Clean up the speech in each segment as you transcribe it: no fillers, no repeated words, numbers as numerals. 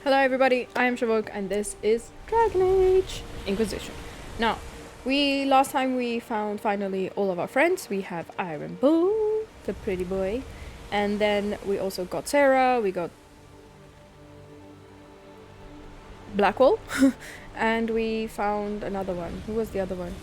Hello everybody, I am Chevoque and this is Dragon Age Inquisition. Now, last time we found finally all of our friends. We have Iron Bull, the pretty boy, and then we also got Sarah, we got Blackwall, and we found another one. Who was the other one?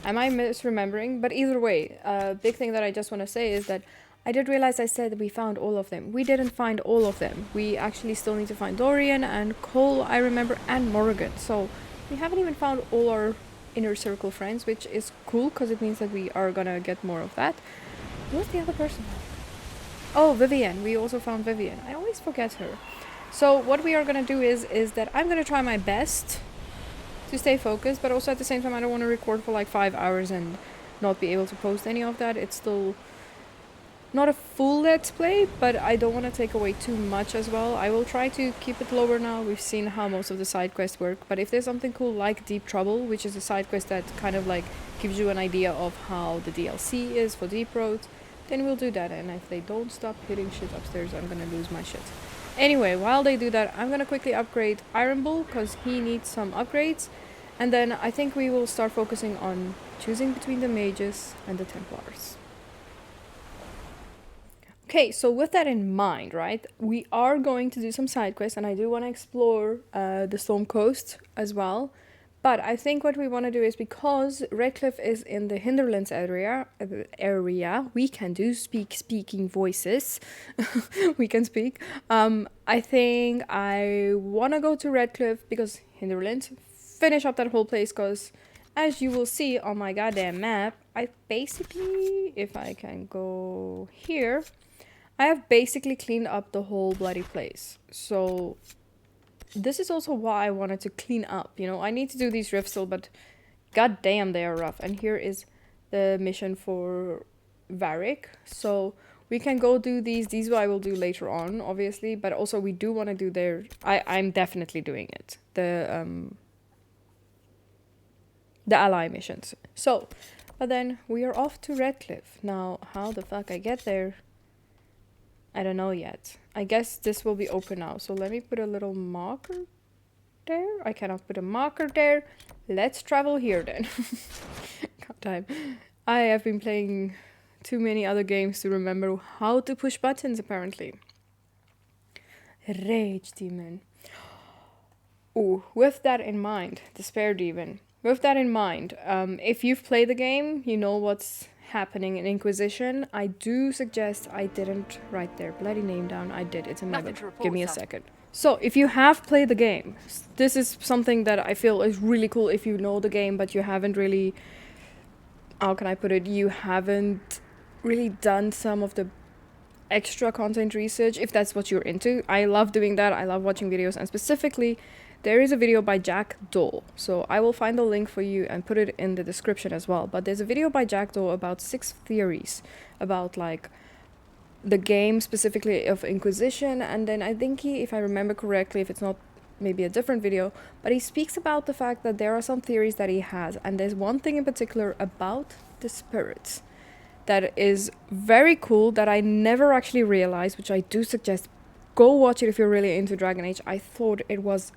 Am I misremembering? But either way, big thing that I just want to say is that I did realize I said we found all of them. We didn't find all of them. We actually still need to find Dorian and Cole, I remember, and Morrigan. So we haven't even found all our inner circle friends, which is cool because it means that we are gonna get more of that. Who's the other person? Oh, Vivian. We also found Vivian. I always forget her. So what we are gonna do is that I'm gonna try my best to stay focused, but also at the same time I don't want to record for like 5 hours and not be able to post any of that. It's still not a full let's play, but I don't want to take away too much as well. I will try to keep it lower now. We've seen how most of the side quests work, but if there's something cool like Deep Trouble, which is a side quest that kind of like gives you an idea of how the DLC is for Deep Road, then we'll do that. And if they don't stop hitting shit upstairs, I'm gonna lose my shit. Anyway, while they do that, I'm gonna quickly upgrade Iron Bull because he needs some upgrades, and then I think we will start focusing on choosing between the mages and the Templars. Okay, so with that in mind, right, we are going to do some side quests, and I do want to explore the Storm Coast as well. But I think what we want to do is, because Redcliffe is in the Hinterlands area, we can do speaking voices. We can speak. I think I want to go to Redcliffe because Hinterlands, finish up that whole place, because as you will see on my goddamn map, I basically, if I can go here, I have basically cleaned up the whole bloody place. So this is also why I wanted to clean up, you know. I need to do these rifts still, but goddamn they are rough. And here is the mission for Varric. So we can go do these I will do later on, obviously, but also we do want to do their, I'm definitely doing it. The ally missions. So, but then we are off to Redcliffe. Now, how the fuck I get there? I don't know yet. I guess this will be open now. So let me put a little marker there. I cannot put a marker there. Let's travel here then. God time. I have been playing too many other games to remember how to push buttons, apparently. Rage Demon. Ooh, with that in mind, Despair Demon. With that in mind, if you've played the game, you know what's happening in Inquisition. I do suggest I didn't write their bloody name down. I did. It's in my bed. Give me a second. So, if you have played the game, this is something that I feel is really cool if you know the game, but you haven't really, how can I put it, you haven't really done some of the extra content research, if that's what you're into. I love doing that. I love watching videos, and specifically there is a video by Jack Doll. So I will find the link for you and put it in the description as well. But there's a video by Jack Doll about 6 theories about like the game specifically of Inquisition. And then I think he, if I remember correctly, if it's not maybe a different video, but he speaks about the fact that there are some theories that he has. And there's one thing in particular about the spirits that is very cool that I never actually realized, which I do suggest go watch it if you're really into Dragon Age. I thought it was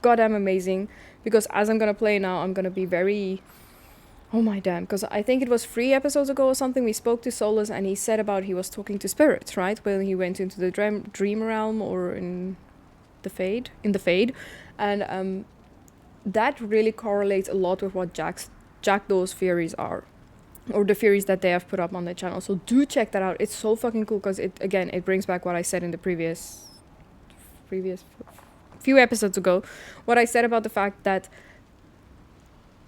goddamn amazing, because as I'm gonna play now, I'm gonna be very, oh my damn, because I think it was 3 episodes ago or something, we spoke to Solus and he said about he was talking to spirits, right, when he went into the dream realm or in the Fade, and that really correlates a lot with what Jack Doe's theories are, or the theories that they have put up on their channel. So do check that out. It's so fucking cool, because it brings back what I said in the previous few episodes ago, what I said about the fact that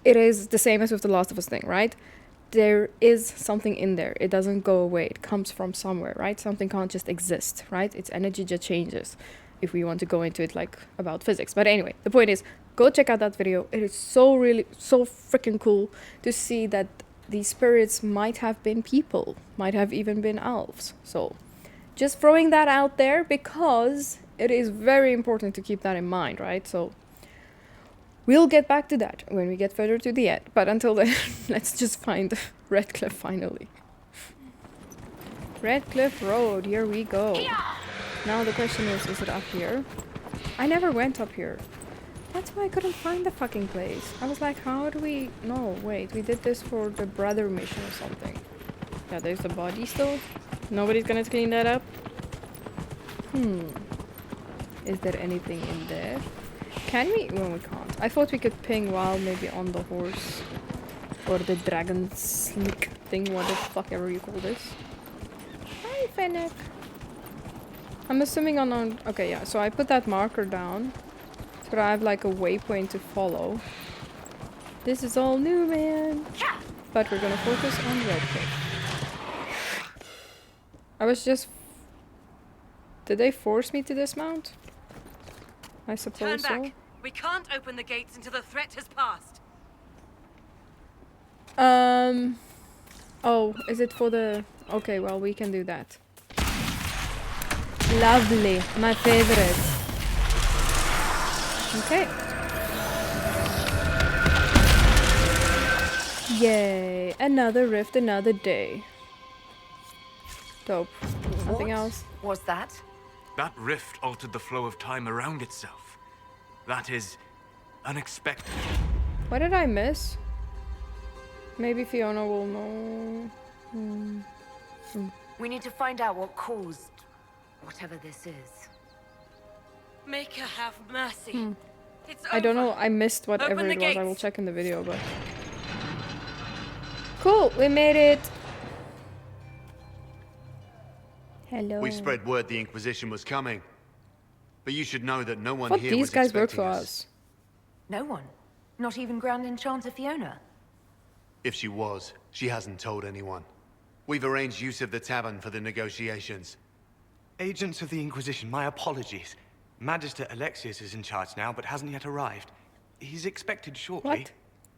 it is the same as with the Last of Us thing, right? There is something in there. It doesn't go away. It comes from somewhere, right? Something can't just exist, right? Its energy just changes, if we want to go into it like about physics. But anyway, the point is, go check out that video. It is so freaking cool to see that these spirits might have been people, might have even been elves. So just throwing that out there, because it is very important to keep that in mind, right? So we'll get back to that when we get further to the end. But until then, let's just find Redcliffe finally. Redcliffe Road, here we go. Now the question is it up here? I never went up here. That's why I couldn't find the fucking place. I was like, how do we... No, wait. We did this for the brother mission or something. Yeah, there's the body still. Nobody's gonna clean that up. Is there anything in there? Can we? Well, we can't. I thought we could ping while maybe on the horse. Or the dragon slick thing, what the fuck ever you call this. Hi, Fennec. I'm assuming on... Okay, yeah, so I put that marker down. So that I have like a waypoint to follow. This is all new, man. But we're gonna focus on Redcliffe. I was just... Did they force me to dismount? I suppose Turn back. so. We can't open the gates until the threat has passed. Oh, is it for the... Okay, well, we can do that. Lovely. My favorite. Okay. Yay. Another rift, another day. Dope. Nothing else. Was that? That rift altered the flow of time around itself. That is unexpected. What did I miss? Maybe Fiona will know. We need to find out what caused whatever this is. Make her have mercy. It's over. I don't know. I missed whatever Open the it was. I will gates. check in the video, but... Cool. We made it. Hello. We spread word the Inquisition was coming. But you should know that no one What here these was guys work expecting for us. us. No one. Not even Grand Enchanter Fiona. If she was, she hasn't told anyone. We've arranged use of the tavern for the negotiations. Agents of the Inquisition, my apologies. Magister Alexius is in charge now, but hasn't yet arrived. He's expected shortly. What?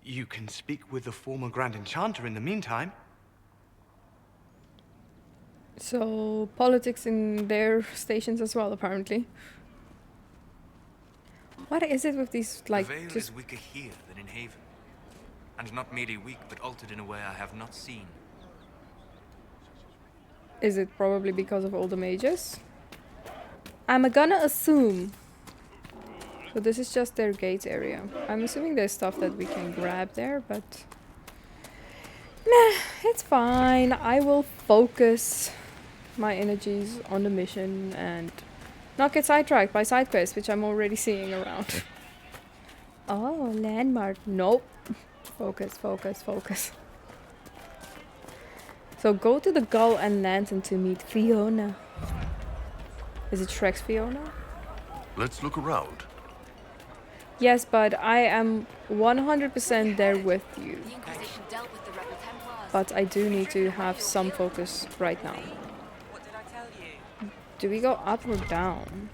You can speak with the former Grand Enchanter in the meantime. So, politics in their stations as well, apparently. What is it with these, like, the veil just... is weaker here than in Haven. And not merely weak, but altered in a way I have not seen. Is it probably because of all the mages? I'm gonna assume. So this is just their gate area. I'm assuming there's stuff that we can grab there, but... Nah, it's fine. I will focus my energies on the mission and not get sidetracked by side quests, which I'm already seeing around. Oh, landmark. Nope. Focus, focus, focus. So go to the Gull and Lantern to meet Fiona. Is it Shrek's Fiona? Let's look around. Yes, but I am 100% there with you. The Inquisition dealt with the Rebel Templars. But I do need to have some focus right now. What did I tell you? Do we go up or down?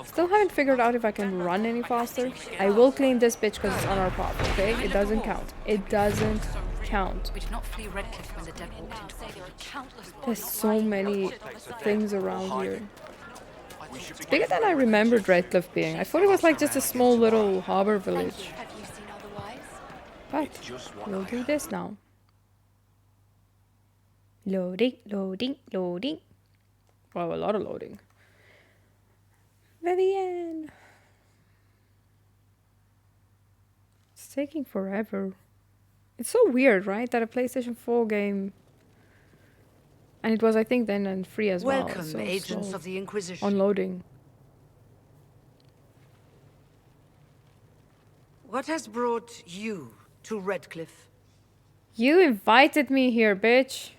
Still haven't figured out if I can run any faster. I will clean this bitch because it's on our path, okay? It doesn't count. It doesn't count. We did not flee Redcliffe when the dead walked into our village. There's so many things around here. It's bigger than I remembered Redcliffe being. I thought it was like just a small little harbor village. Have you seen otherwise? But we'll do this now. Loading, loading, loading. Wow, a lot of loading. Vivienne. It's taking forever. It's so weird, right? That a PlayStation 4 game... And it was, I think, then and free as well. Welcome, so agents slow of the Inquisition. on loading. What has brought you to Redcliffe? You invited me here, bitch.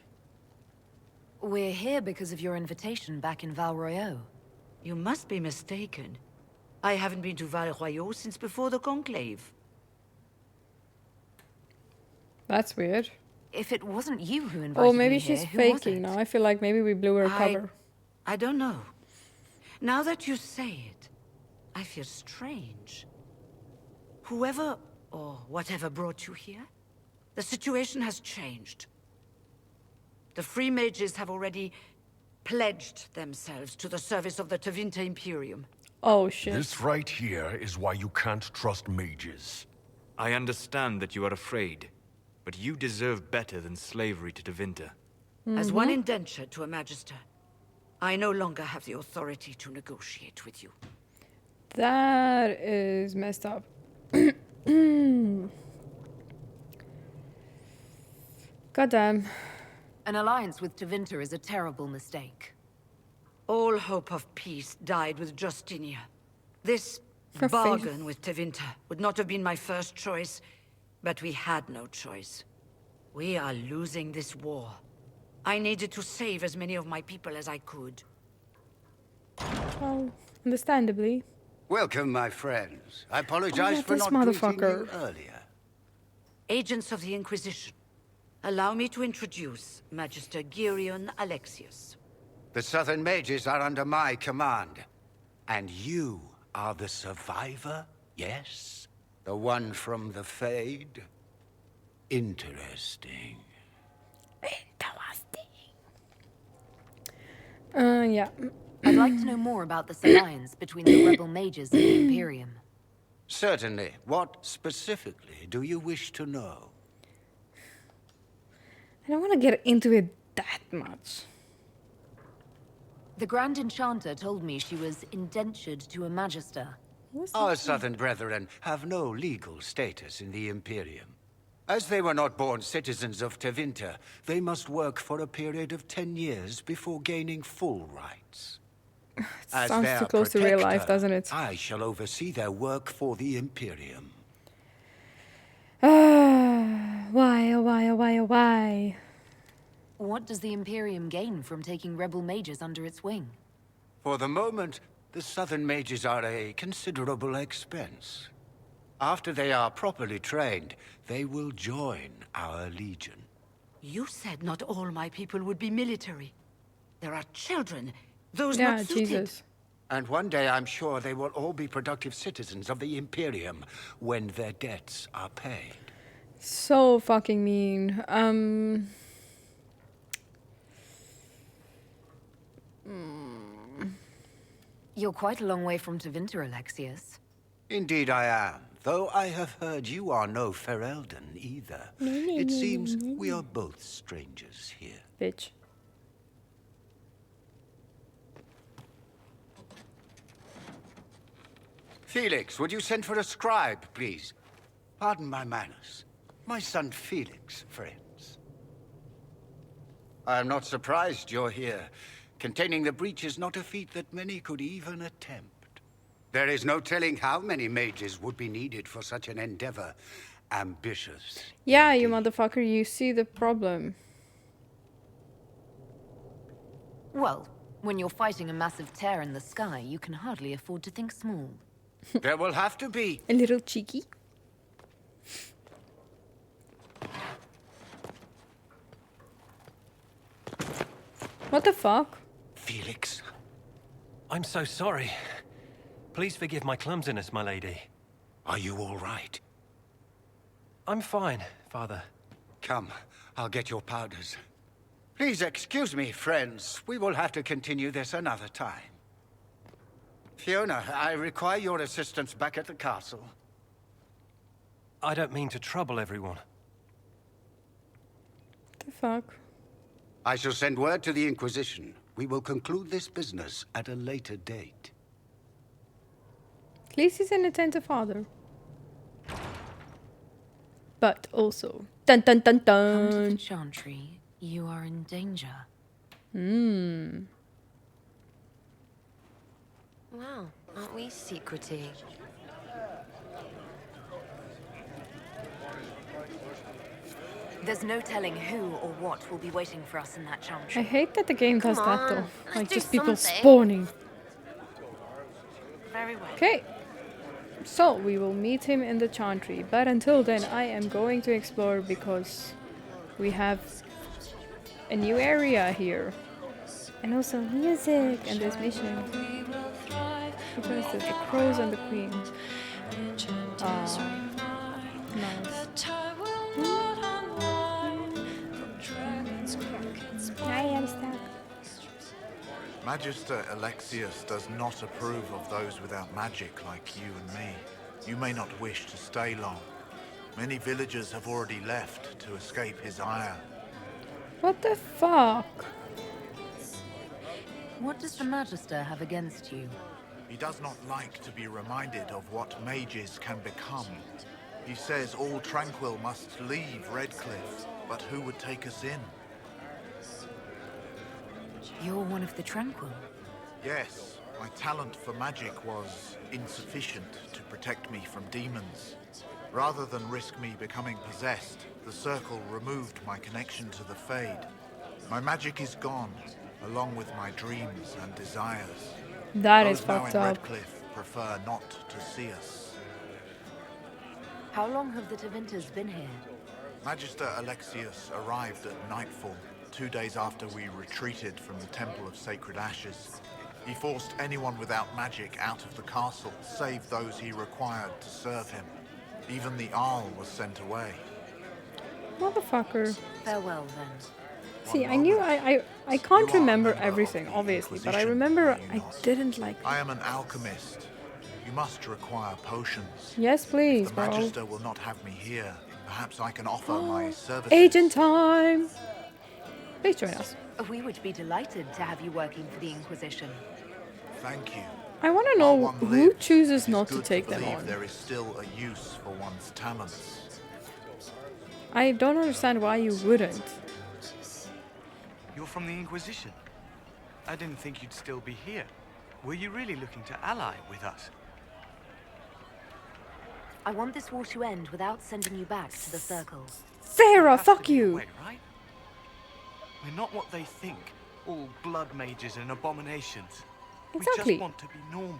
We're here because of your invitation back in Val Royeaux. You must be mistaken. I haven't been to Val Royeaux since before the Conclave. That's weird. If it wasn't you who invited Oh, maybe me she's here, who was faking it? now. I feel like maybe we blew her cover. I don't know. Now that you say it, I feel strange. Whoever or whatever brought you here, the situation has changed. The free mages have already pledged themselves to the service of the Tevinter Imperium. Oh, shit. This right here is why you can't trust mages. I understand that you are afraid, but you deserve better than slavery to Tevinter. As one indentured to a magister, I no longer have the authority to negotiate with you. That is messed up. Goddamn. An alliance with Tevinter is a terrible mistake. All hope of peace died with Justinia. This Her bargain with Tevinter would not have been my first choice, but we had no choice. We are losing this war. I needed to save as many of my people as I could. Well, understandably. Welcome, my friends. I apologize for this not greeting motherfucker. you earlier. Agents of the Inquisition, allow me to introduce Magister Girion Alexius. The Southern Mages are under my command. And you are the survivor, yes? The one from the Fade? Interesting. Yeah. I'd like to know more about this alliance between the rebel mages and the Imperium. Certainly. What specifically do you wish to know? I don't want to get into it that much. The Grand Enchanter told me she was indentured to a Magister. What's that? Our Southern brethren have no legal status in the Imperium. As they were not born citizens of Tevinter, they must work for a period of 10 years before gaining full rights. As Sounds their too close to real life, protector, doesn't it? I shall oversee their work for the Imperium. Why, oh why, oh why, oh why? What does the Imperium gain from taking rebel mages under its wing? For the moment, the Southern Mages are a considerable expense. After they are properly trained, they will join our legion. You said not all my people would be military. There are children, those Yeah, not suited. Jesus. And one day I'm sure they will all be productive citizens of the Imperium when their debts are paid. So fucking mean. You're quite a long way from Tevinter, Alexius. Indeed I am, though I have heard you are no Ferelden either. It seems we are both strangers here. Bitch. Felix, would you send for a scribe, please? Pardon my manners. My son Felix, friends. I am not surprised you're here. Containing the breach is not a feat that many could even attempt. There is no telling how many mages would be needed for such an endeavor. Ambitious. Yeah, you motherfucker, you see the problem. Well, when you're fighting a massive tear in the sky, you can hardly afford to think small. There will have to be. A little cheeky. What the fuck? Felix. I'm so sorry. Please forgive my clumsiness, my lady. Are you all right? I'm fine, Father. Come, I'll get your powders. Please excuse me, friends. We will have to continue this another time. Fiona, I require your assistance back at the castle. I don't mean to trouble everyone. The fuck? I shall send word to the Inquisition. We will conclude this business at a later date. At least he's an attentive father. But also, dun dun dun Come to the dun. Chantry, you are in danger. Wow, aren't we secretive? There's no telling who or what will be waiting for us in that I Chantry. hate that the game does Come that though. on, let's Like do just people something. spawning. Very well. Okay. So we will meet him in the Chantry. But until then I am going to explore because we have a new area here. And also music and this mission. Which one is this? The crows and the queen. Nice. I am stuck. Magister Alexius does not approve of those without magic like you and me. You may not wish to stay long. Many villagers have already left to escape his ire. What the fuck? What does the Magister have against you? He does not like to be reminded of what mages can become. He says all Tranquil must leave Redcliffe, but who would take us in? You're one of the Tranquil. Yes, my talent for magic was insufficient to protect me from demons. Rather than risk me becoming possessed, the Circle removed my connection to the Fade. My magic is gone, along with my dreams and desires. That is Those now fucked in up. Redcliffe prefer not to see us. How long have the Tevinters been here? Magister Alexius arrived at nightfall, 2 days after we retreated from the Temple of Sacred Ashes. He forced anyone without magic out of the castle, save those he required to serve him. Even the Arl was sent away. Motherfucker. Farewell, then. See, I knew I can't remember everything, obviously, but I remember I didn't like I am an alchemist. You must require potions. Yes, please, The bro. Magister will not have me here. Perhaps I can offer my services. Agent time! Please join us. We would be delighted to have you working for the Inquisition. Thank you. I want to While know one who lives, chooses it is not to good take them believe on. There is still a use for one's talents. I don't understand why you wouldn't. You're from the Inquisition. I didn't think you'd still be here. Were you really looking to ally with us? I want this war to end without sending you back to the Circle. Sarah, There has to fuck be a you! way, right? We're not what they think. All blood mages and abominations. We Exactly. just want to be normal.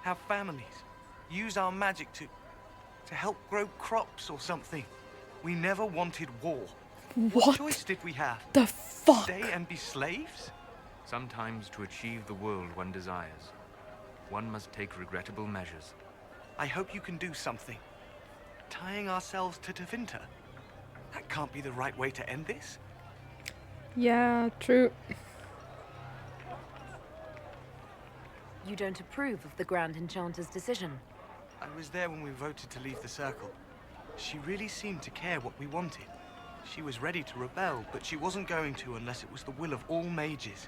Have families. Use our magic to help grow crops or something. We never wanted war. What choice did we have? the fuck? Stay and be slaves? Sometimes to achieve the world one desires, one must take regrettable measures. I hope you can do something. Tying ourselves to Tevinter? That can't be the right way to end this. Yeah, true. You don't approve of the Grand Enchanter's decision? I was there when we voted to leave the Circle. She really seemed to care what we wanted. She was ready to rebel, but she wasn't going to unless it was the will of all mages.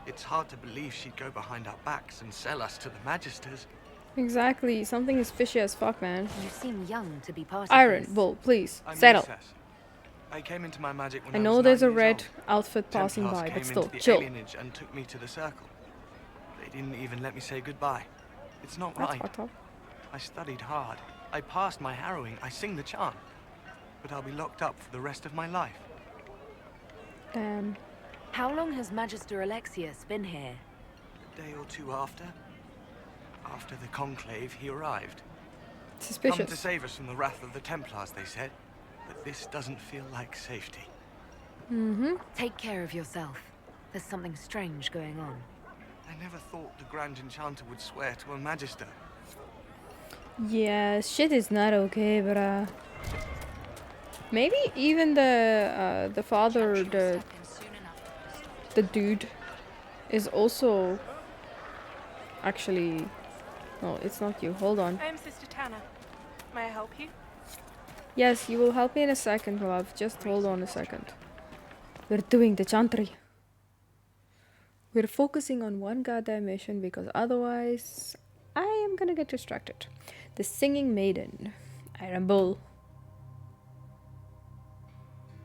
It's hard to believe she'd go behind our backs and sell us to the Magisters. Exactly. Something is fishy as fuck, man. You seem young to be part of Iron, this. Bull, please, I'm settle. Recess. I came into my magic when I I know was there's 9 a years red old. outfit passing Templars by, came but still, into the chill. alienage and took me to the Circle. They didn't even let me say goodbye. It's not That's right. fucked up. I studied hard. I passed my harrowing. I sing the chant. But I'll be locked up for the rest of my life. Damn. How long has Magister Alexius been here? A day or two after. After the Conclave, he arrived. Come to Suspicious. save us from the wrath of the Templars, they said. But this doesn't feel like safety. Mm-hmm. Take care of yourself. There's something strange going on. I never thought the Grand Enchanter would swear to a Magister. Yeah, shit is not okay, but maybe even the father, the dude, is also actually. No, it's not you. Hold on. I am Sister Tana. May I help you? Yes, you will help me in a second, love. Just hold on a second. We're doing the chantry. We're focusing on one goddamn mission because otherwise I am gonna get distracted. The Singing Maiden. Iron Bull.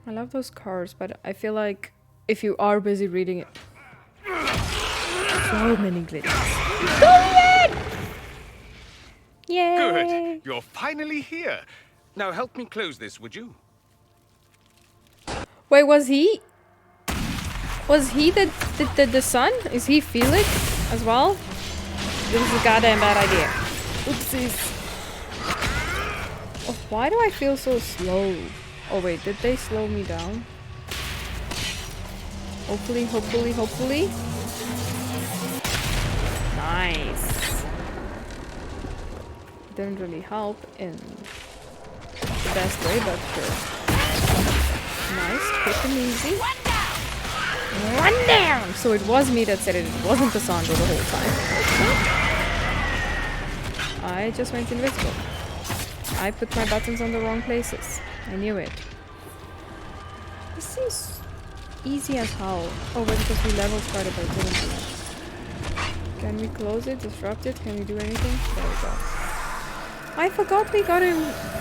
I love those cars, but I feel like if you are busy reading it. So many glitches. Go in! Yay! Good. You're finally here. Now help me close this, would you? Wait, was he the son? Is he Felix as well? This is a goddamn bad idea. Oopsies. Oh, why do I feel so slow? Oh wait, did they slow me down? Hopefully, hopefully, hopefully. Nice. Didn't really help in the best way, but sure. Nice, quick and easy. Run down! So it was me that said it, it wasn't the Sandra the whole time. I just went invisible. I put my buttons on the wrong places. I knew it. This seems easy as hell. Oh wait, because we leveled quite a bit, didn't we? Can we close it? Disrupt it? Can we do anything? There we go. I forgot we got him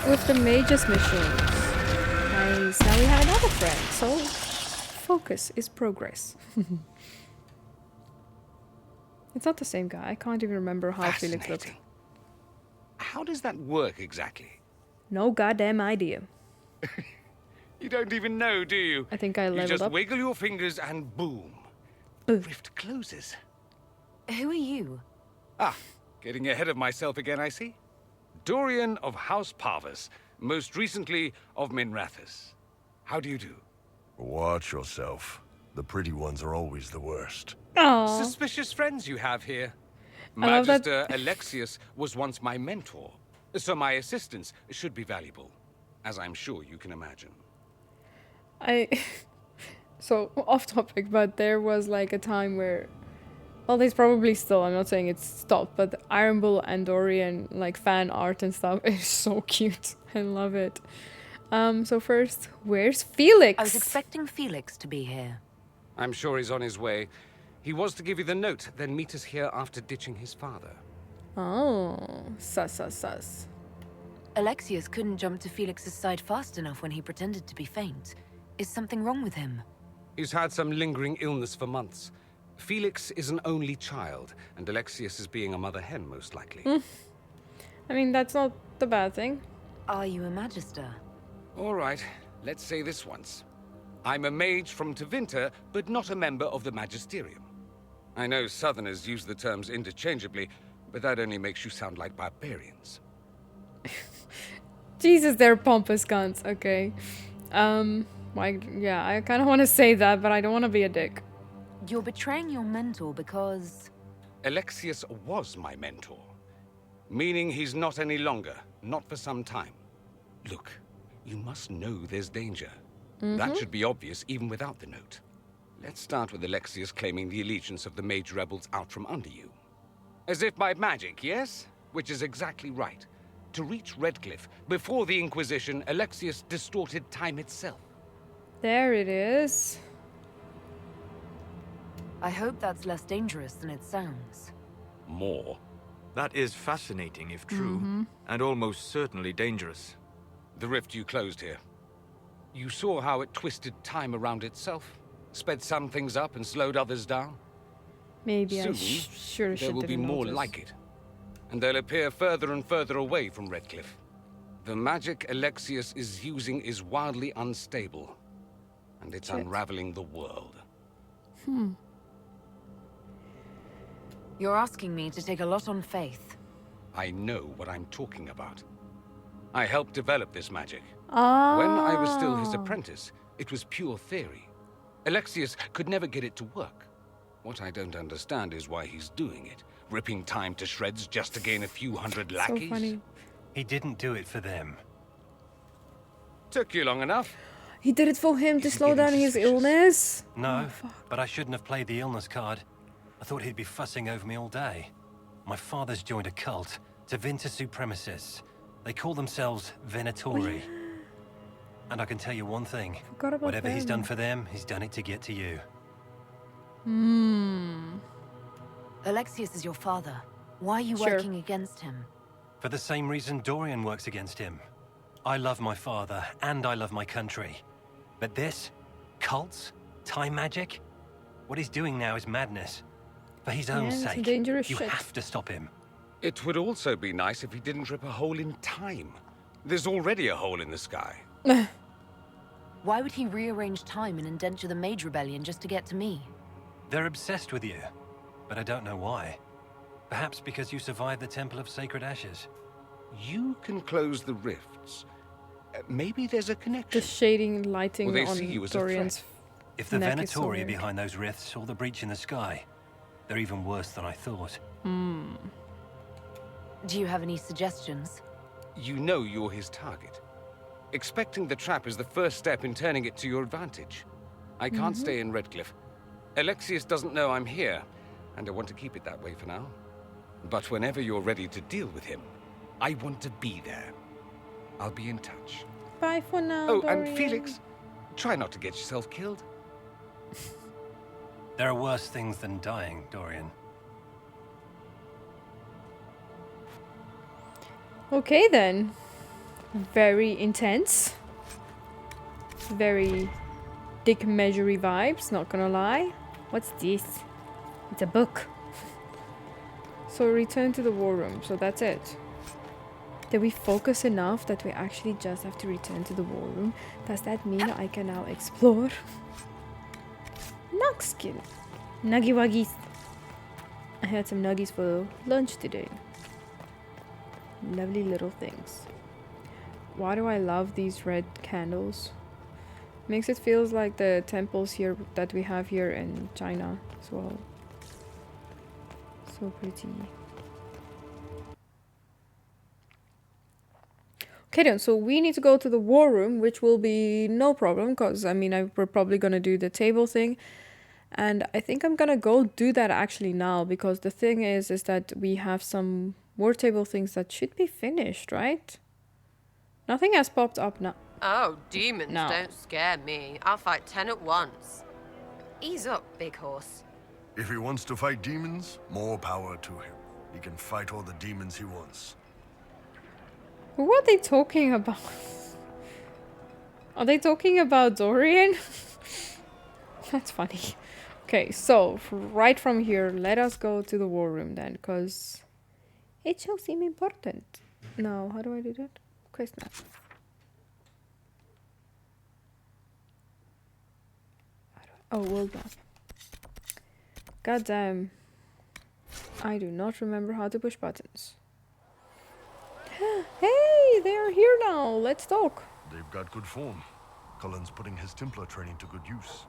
with the mage's missions. Nice. Now we have another friend. So, focus is progress. It's not the same guy. I can't even remember how Felix looked. How does that work exactly? No goddamn idea. You don't even know, do you? I think I leveled You just up. wiggle your fingers and boom. The rift closes. Who are you? Ah, getting ahead of myself again, I see. Dorian of House Parvus, most recently of Minrathous. How do you do? Watch yourself. The pretty ones are always the worst. Aww. Suspicious friends you have here. I love that- Magister Alexius was once my mentor, so my assistance should be valuable, as I'm sure you can imagine. So, off topic, but there was like a time where... Well, there's probably still, I'm not saying it's stopped, but Iron Bull and Dorian, like, fan art and stuff is so cute. I love it. So first, where's Felix? I was expecting Felix to be here. I'm sure he's on his way. He was to give you the note, then meet us here after ditching his father. Oh, sus. Alexius couldn't jump to Felix's side fast enough when he pretended to be faint. Is something wrong with him? He's had some lingering illness for months. Felix is an only child, and Alexius is being a mother hen, most likely. I mean, that's not the bad thing. Are you a magister? All right, let's say this once. I'm a mage from Tevinter, but not a member of the Magisterium. I know Southerners use the terms interchangeably, but that only makes you sound like barbarians. Jesus, they're pompous cunts. Okay. Yeah, I kind of want to say that, but I don't want to be a dick. You're betraying your mentor because... Alexius was my mentor. Meaning he's not any longer, not for some time. Look, you must know there's danger. That should be obvious even without the note. Let's start with Alexius claiming the allegiance of the mage rebels out from under you. As if by magic, yes? Which is exactly right. To reach Redcliffe, before the Inquisition, Alexius distorted time itself. There it is. I hope that's less dangerous than it sounds. More. That is fascinating if true, and almost certainly dangerous. The rift you closed here. You saw how it twisted time around itself? Sped some things up and slowed others down? Maybe Soon, I sure there will be more like it. And they'll appear further and further away from Redcliffe. The magic Alexius is using is wildly unstable. And it's unraveling the world. You're asking me to take a lot on faith. I know what I'm talking about. I helped develop this magic. When Ah. I was still his apprentice, it was pure theory. Alexius could never get it to work. What I don't understand is why he's doing it. Ripping time to shreds just to gain a few hundred lackeys. So funny. He didn't do it for them. Took you long enough. He did it for him to Is he slow getting down his suspicious? illness? No, but I shouldn't have played the illness card. I thought he'd be fussing over me all day. My father's joined a cult, Tevinter Supremacists. They call themselves Venatori. And I can tell you one thing. Forgot about Whatever he's them. done for them, he's done it to get to you. Alexius is your father. Why are you Sure. working against him? For the same reason Dorian works against him. I love my father, and I love my country. But this? Cults? Time magic? What he's doing now is madness. For his own Yeah, it's sake, dangerous you shit. have to stop him. It would also be nice if he didn't rip a hole in time. There's already a hole in the sky. Why would he rearrange time and indenture the Mage Rebellion just to get to me? They're obsessed with you, but I don't know why. Perhaps because you survived the Temple of Sacred Ashes. You can close the rifts. Maybe there's a connection. The shading, lighting Well, they see you on as a Dorian's If the neck is so Venatori are weird. behind those rifts or the breach in the sky, they're even worse than I thought. Do you have any suggestions? You know you're his target. Expecting the trap is the first step in turning it to your advantage. I can't stay in Redcliffe. Alexius doesn't know I'm here, and I want to keep it that way for now. But whenever you're ready to deal with him, I want to be there. I'll be in touch. Bye for now, Oh, Dorian. and Felix, try not to get yourself killed. There are worse things than dying, Dorian. Okay then. Very intense. Very Dick Measury vibes, not gonna lie. What's this? It's a book. So return to the war room, so that's it. Did we focus enough that we actually just have to return to the war room? Does that mean I can now explore? Nugskin. Nuggy wuggies. I had some nuggies for lunch today. Lovely little things. Why do I love these red candles? Makes it feels like the temples here that we have here in China as well. So pretty. Okay then, so we need to go to the war room, which will be no problem, because I mean, we're probably gonna do the table thing. And I think I'm gonna go do that actually now, because the thing is that we have some war table things that should be finished, right? Nothing has popped up now. Oh, demons No. don't scare me. I'll fight 10 at once. Ease up, big horse. If he wants to fight demons, more power to him. He can fight all the demons he wants. Who are they talking about? Are they talking about Dorian? That's funny. Okay, so right from here, let us go to the war room then, because it shall seem important. No, how do I do that? Quest map. Oh, world map. God damn. I do not remember how to push buttons. Hey, they are here now. Let's talk. They've got good form. Cullen's putting his Templar training to good use.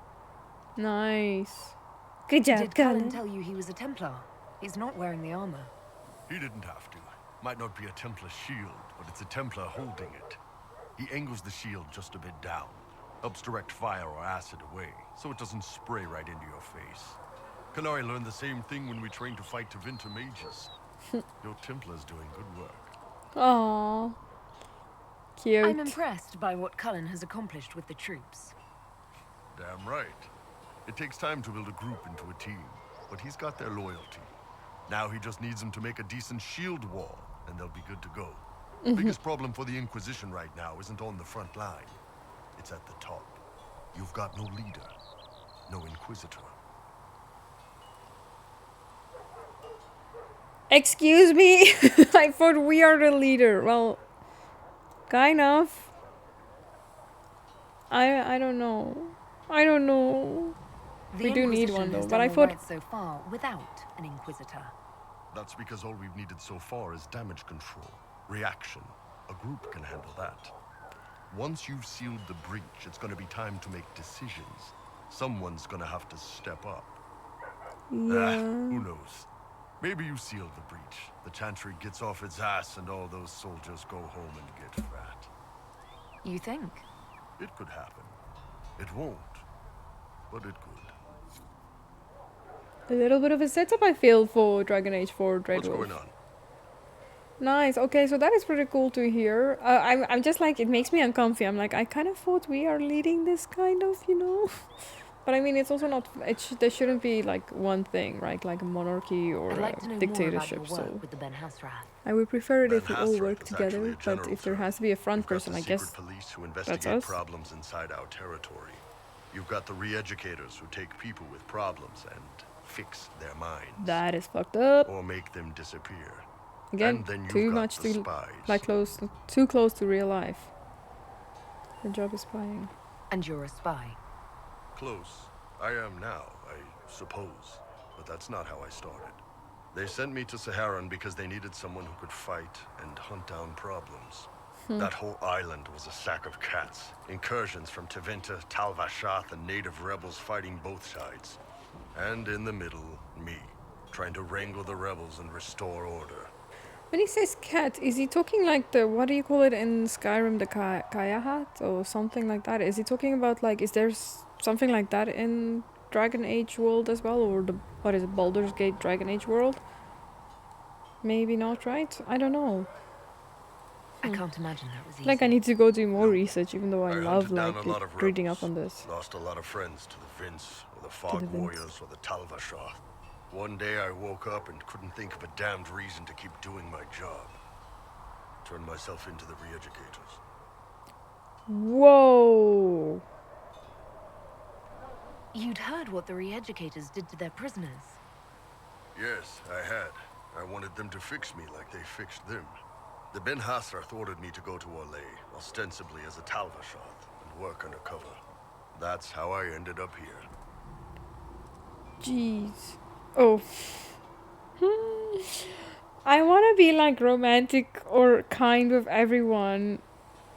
Nice. Good job, Did Cullen tell you he was a Templar? He's not wearing the armor. He didn't have to. Might not be a Templar shield, but it's a Templar holding it. He angles the shield just a bit down. Helps direct fire or acid away, so it doesn't spray right into your face. Kanari learned the same thing when we trained to fight Tevinter mages. Your Templar's doing good work. Aww. Cute. I'm impressed by what Cullen has accomplished with the troops. Damn right. It takes time to build a group into a team, but he's got their loyalty. Now he just needs them to make a decent shield wall, and they'll be good to go. Biggest problem for the Inquisition right now isn't on the front line. It's at the top. You've got no leader, no Inquisitor. Excuse me? I thought we are the leader. Well, kind of. I don't know. I don't know. We do need one though, but I thought so far without an Inquisitor. That's because all we've needed so far is damage control, reaction. A group can handle that. Once you've sealed the breach, it's gonna be time to make decisions. Someone's gonna have to step up. Yeah. Who knows? Maybe you seal the breach. The Chantry gets off its ass and all those soldiers go home and get fat. You think? It could happen. It won't, but it could. a little bit of a setup I feel for Dragon Age 4 Dreadwolf. What's going on? Nice. Okay, so that is pretty cool to hear. I'm just like, it makes me uncomfy. I'm like, I kind of thought we are leading this kind of, you know? But I mean, it's also not, there shouldn't be like one thing, right? Like a monarchy or I'd like to know dictatorship. more about your So work with the Ben Hasrath. I would prefer it if we Ben all Hasrath work is together, actually a but general if there term. has to be a front You've got person, the I secret guess police who that's investigate us. problems inside our territory. You've got the re-educators who take people with problems and fix their minds. That is fucked up. Or make them disappear. Again, And then you've too got much the to spies. like too close to real life. The job is spying. And you're a spy. Close. I am now, I suppose. But that's not how I started. They sent me to Saharan because they needed someone who could fight and hunt down problems. That whole island was a sack of cats. Incursions from Tevinter, Tal Vashath, and native rebels fighting both sides. And in the middle, me, trying to wrangle the rebels and restore order. When he says cat, is he talking like the, what do you call it in Skyrim, the Kaya hat or something like that? Is he talking about like, is there something like that in Dragon Age world as well? Or the, what is it, Baldur's Gate Dragon Age world? Maybe not, right? I don't know. I can't imagine that was easy. Like I need to go do more research, even though I love hunted down like a lot of reading rebels. up on this. Lost a lot of friends to the Vince, or the Fog the Vince. Warriors, or the Tal Vashath. One day I woke up and couldn't think of a damned reason to keep doing my job. turn myself into the re-educators. Whoa. You'd heard what the re-educators did to their prisoners. Yes, I had. I wanted them to fix me like they fixed them. The Ben Hasrath ordered me to go to Orlais, ostensibly as a Talvashath, and work undercover. That's how I ended up here. Jeez. Oh. I want to be like romantic or kind with everyone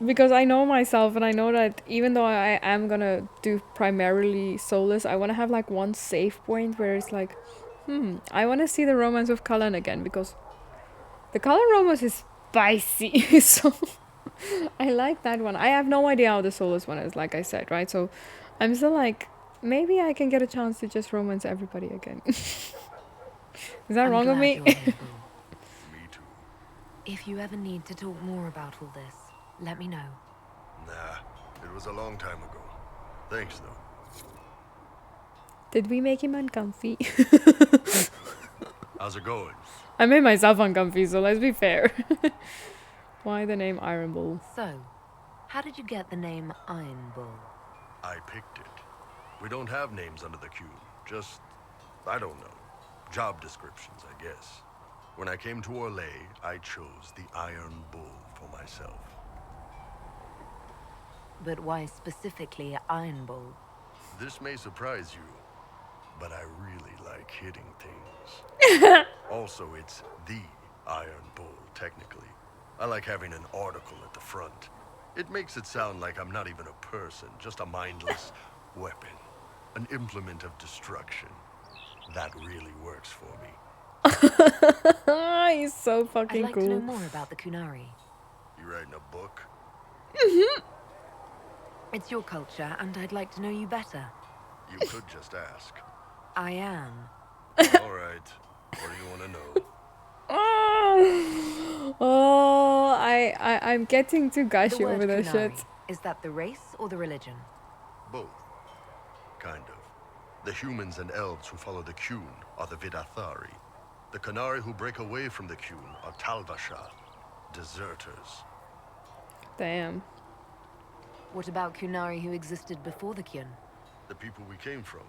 because I know myself and I know that even though I am gonna do primarily soulless, I want to have like one safe point where it's like, I want to see the romance with Cullen again because the Cullen romance is spicy. So I like that one. I have no idea how the soulless one is, like I said, right? So I'm still like, maybe I can get a chance to just romance everybody again. Is that wrong with me? Me too. If you ever need to talk more about all this, let me know. Nah, it was a long time ago. Thanks, though. Did we make him uncomfy? How's it going? I made myself uncomfy, so let's be fair. Why the name Iron Bull? So, how did you get the name Iron Bull? I picked it. We don't have names under the queue. Just, I don't know. Job descriptions, I guess. When I came to Orlais, I chose the Iron Bull for myself. But why specifically Iron Bull? This may surprise you, but I really like hitting things. Also, it's the Iron Bull, technically. I like having an article at the front. It makes it sound like I'm not even a person, just a mindless weapon. An implement of destruction. That really works for me. He's so fucking I'd like cool. to know more about the Kunari. You writing a book? It's your culture, and I'd like to know you better. You could just ask. I am. All right. What do you want to know? Oh, I'm getting too The gushy word over this Kunari, shit. is that the race or the religion? Both. Kind of. The humans and elves who follow the Qun are the Vidathari. The Kunari who break away from the Qun are Talvasha, deserters. Damn. What about Kunari who existed before the Kyun? The people we came from.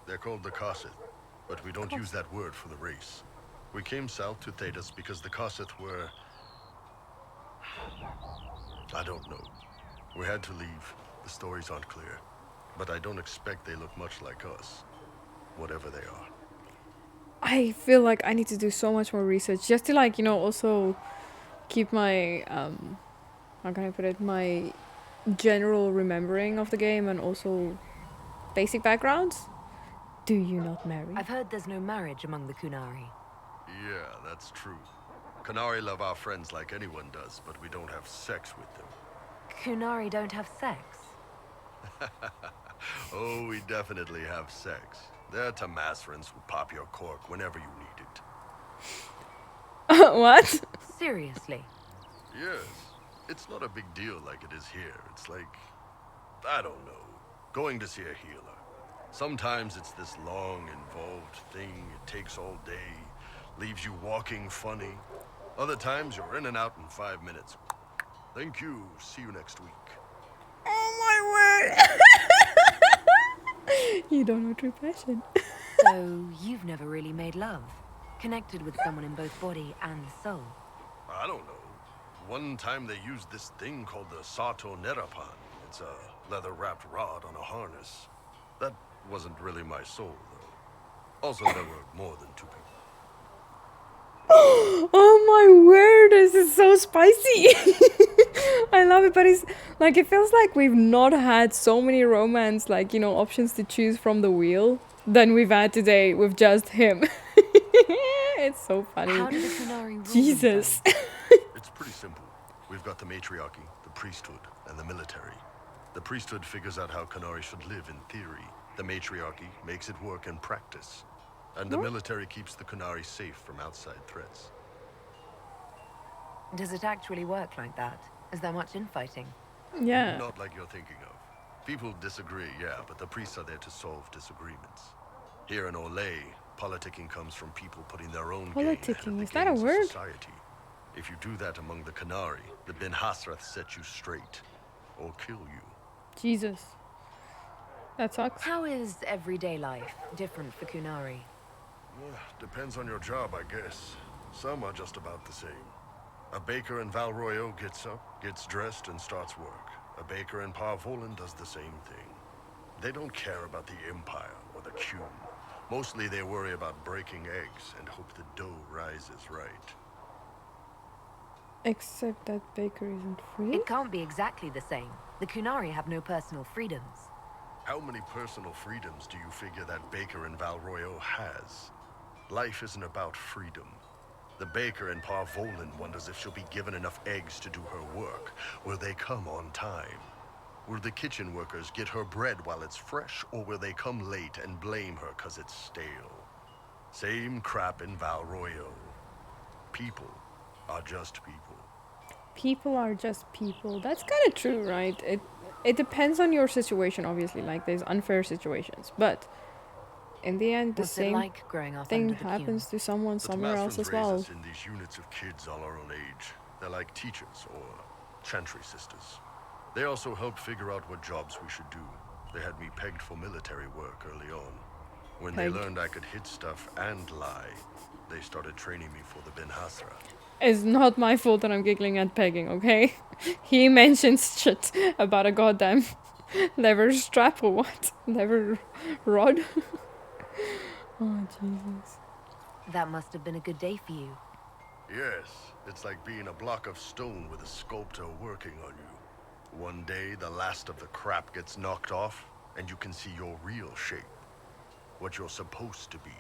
They're called the Kossith, but we don't use that word for the race. We came south to Thedas because the Kossith were... I don't know. We had to leave. The stories aren't clear. But I don't expect they look much like us. Whatever they are. I feel like I need to do so much more research just to like, also keep my, how can I put it, my general remembering of the game and also basic backgrounds. Do you not marry? I've heard there's no marriage among the Kunari. Yeah, that's true. Kunari love our friends like anyone does, but we don't have sex with them. Kunari don't have sex? Oh, we definitely have sex. They're Tamasrans who pop your cork whenever you need it. What? Seriously? Yes. It's not a big deal like it is here. It's like, I don't know, going to see a healer. Sometimes it's this long, involved thing. It takes all day, leaves you walking funny. Other times you're in and out in 5 minutes. Thank you. See you next week. Oh my word! You don't know true passion. So, you've never really made love? Connected with someone in both body and soul? I don't know. One time they used this thing called the Sato Nerapan. It's a leather-wrapped rod on a harness. That wasn't really my soul, though. Also, there were more than 2 people. Oh my word, this is so spicy. I love it, but it's like, it feels like we've not had so many romance, like, options to choose from the wheel than we've had today with just him. It's so funny. How do the Kunari rule Jesus. It's pretty simple. We've got the matriarchy, the priesthood, and the military. The priesthood figures out how Kunari should live in theory. The matriarchy makes it work in practice. And the military keeps the Kunari safe from outside threats. Does it actually work like that? Is there much infighting? Yeah. Not like you're thinking of. People disagree, yeah, but the priests are there to solve disagreements. Here in Orlais, politicking comes from people putting their own gain ahead of Politicking, the is that a gains of word? society. If you do that among the Qunari, the Ben Hasrath set you straight. Or kill you. Jesus. That sucks. How is everyday life different for Qunari? Depends on your job, I guess. Some are just about the same. A baker in Val Royeaux gets up, gets dressed, and starts work. A baker in Parvolan does the same thing. They don't care about the Empire or the Qun. Mostly they worry about breaking eggs and hope the dough rises right. Except that baker isn't free? It can't be exactly the same. The Qunari have no personal freedoms. How many personal freedoms do you figure that baker in Val Royeaux has? Life isn't about freedom. The baker in Parvolan wonders if she'll be given enough eggs to do her work. Will they come on time? Will the kitchen workers get her bread while it's fresh, or will they come late and blame her 'cause it's stale? Same crap in Val Royeaux. People are just people. People are just people. That's kind of true, right? It depends on your situation, obviously. Like, there's unfair situations, but in the end, the What's it same like growing up thing under the happens to someone somewhere else as well. In these units of kids all our own age. They're like teachers or chantry sisters. They also helped figure out what jobs we should do. They had me pegged for military work early on. When they learned I could hit stuff and lie, they started training me for the Ben Hasra. It's not my fault that I'm giggling at pegging, okay? He mentions shit about a goddamn lever strap or what? Lever rod? Oh, Jesus. That must have been a good day for you. Yes, it's like being a block of stone with a sculptor working on you. One day, the last of the crap gets knocked off, and you can see your real shape. What you're supposed to be.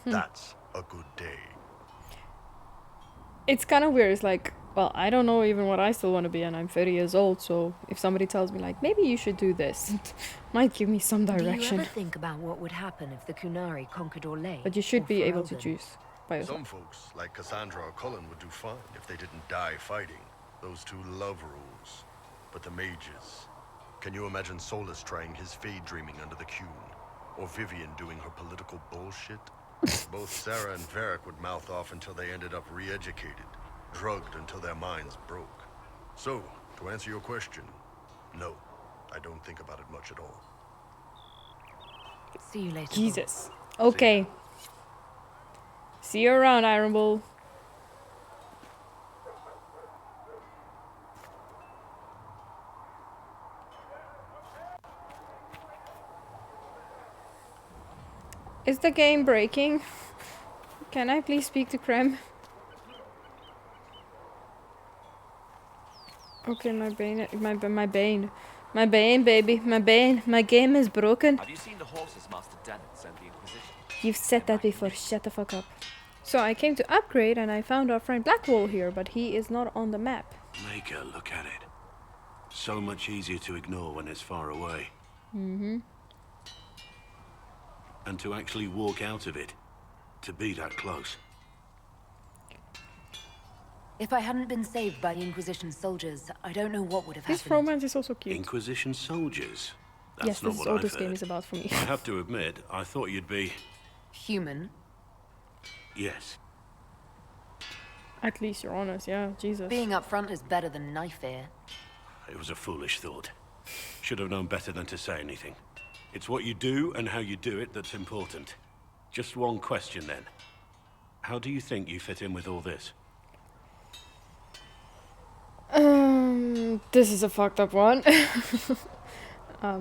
That's a good day. It's kind of weird. It's like, well, I don't know even what I still want to be, and I'm 30 years old, so if somebody tells me, like, maybe you should do this, it might give me some direction. Do you ever think about what would happen if the Qunari conquered Orlais? But you should be able to Ferelden? choose by yourself. Some folks, like Cassandra or Cullen, would do fine if they didn't die fighting. Those two love rules. But the mages... Can you imagine Solus trying his fade dreaming under the Qun? Or Vivian doing her political bullshit? Both Sarah and Varric would mouth off until they ended up re-educated, drugged until their minds broke. So, to answer your question, no, I don't think about it much at all. See you later. Jesus. Okay. See you around, Iron Bull. Is the game breaking? Can I please speak to Krem? Okay, my bane, my bane, baby, my bane. My game is broken. Have you seen the horses Master Dennett sent the Inquisition? You've said that before. Shut the fuck up. So I came to upgrade, and I found our friend Blackwall here, but he is not on the map. Make her look at it. So much easier to ignore when it's far away. Mm-hmm. And to actually walk out of it. To be that close. If I hadn't been saved by the Inquisition soldiers, I don't know what would have This happened. romance is also cute. Inquisition soldiers? That's Yes, not this is what all I've this game heard. is about for me. I have to admit, I thought you'd be... Human? Yes. At least you're honest, yeah, Jesus. Being upfront is better than knife ear. It was a foolish thought. Should have known better than to say anything. It's what you do and how you do it that's important. Just one question then. How do you think you fit in with all this? This is a fucked up one. I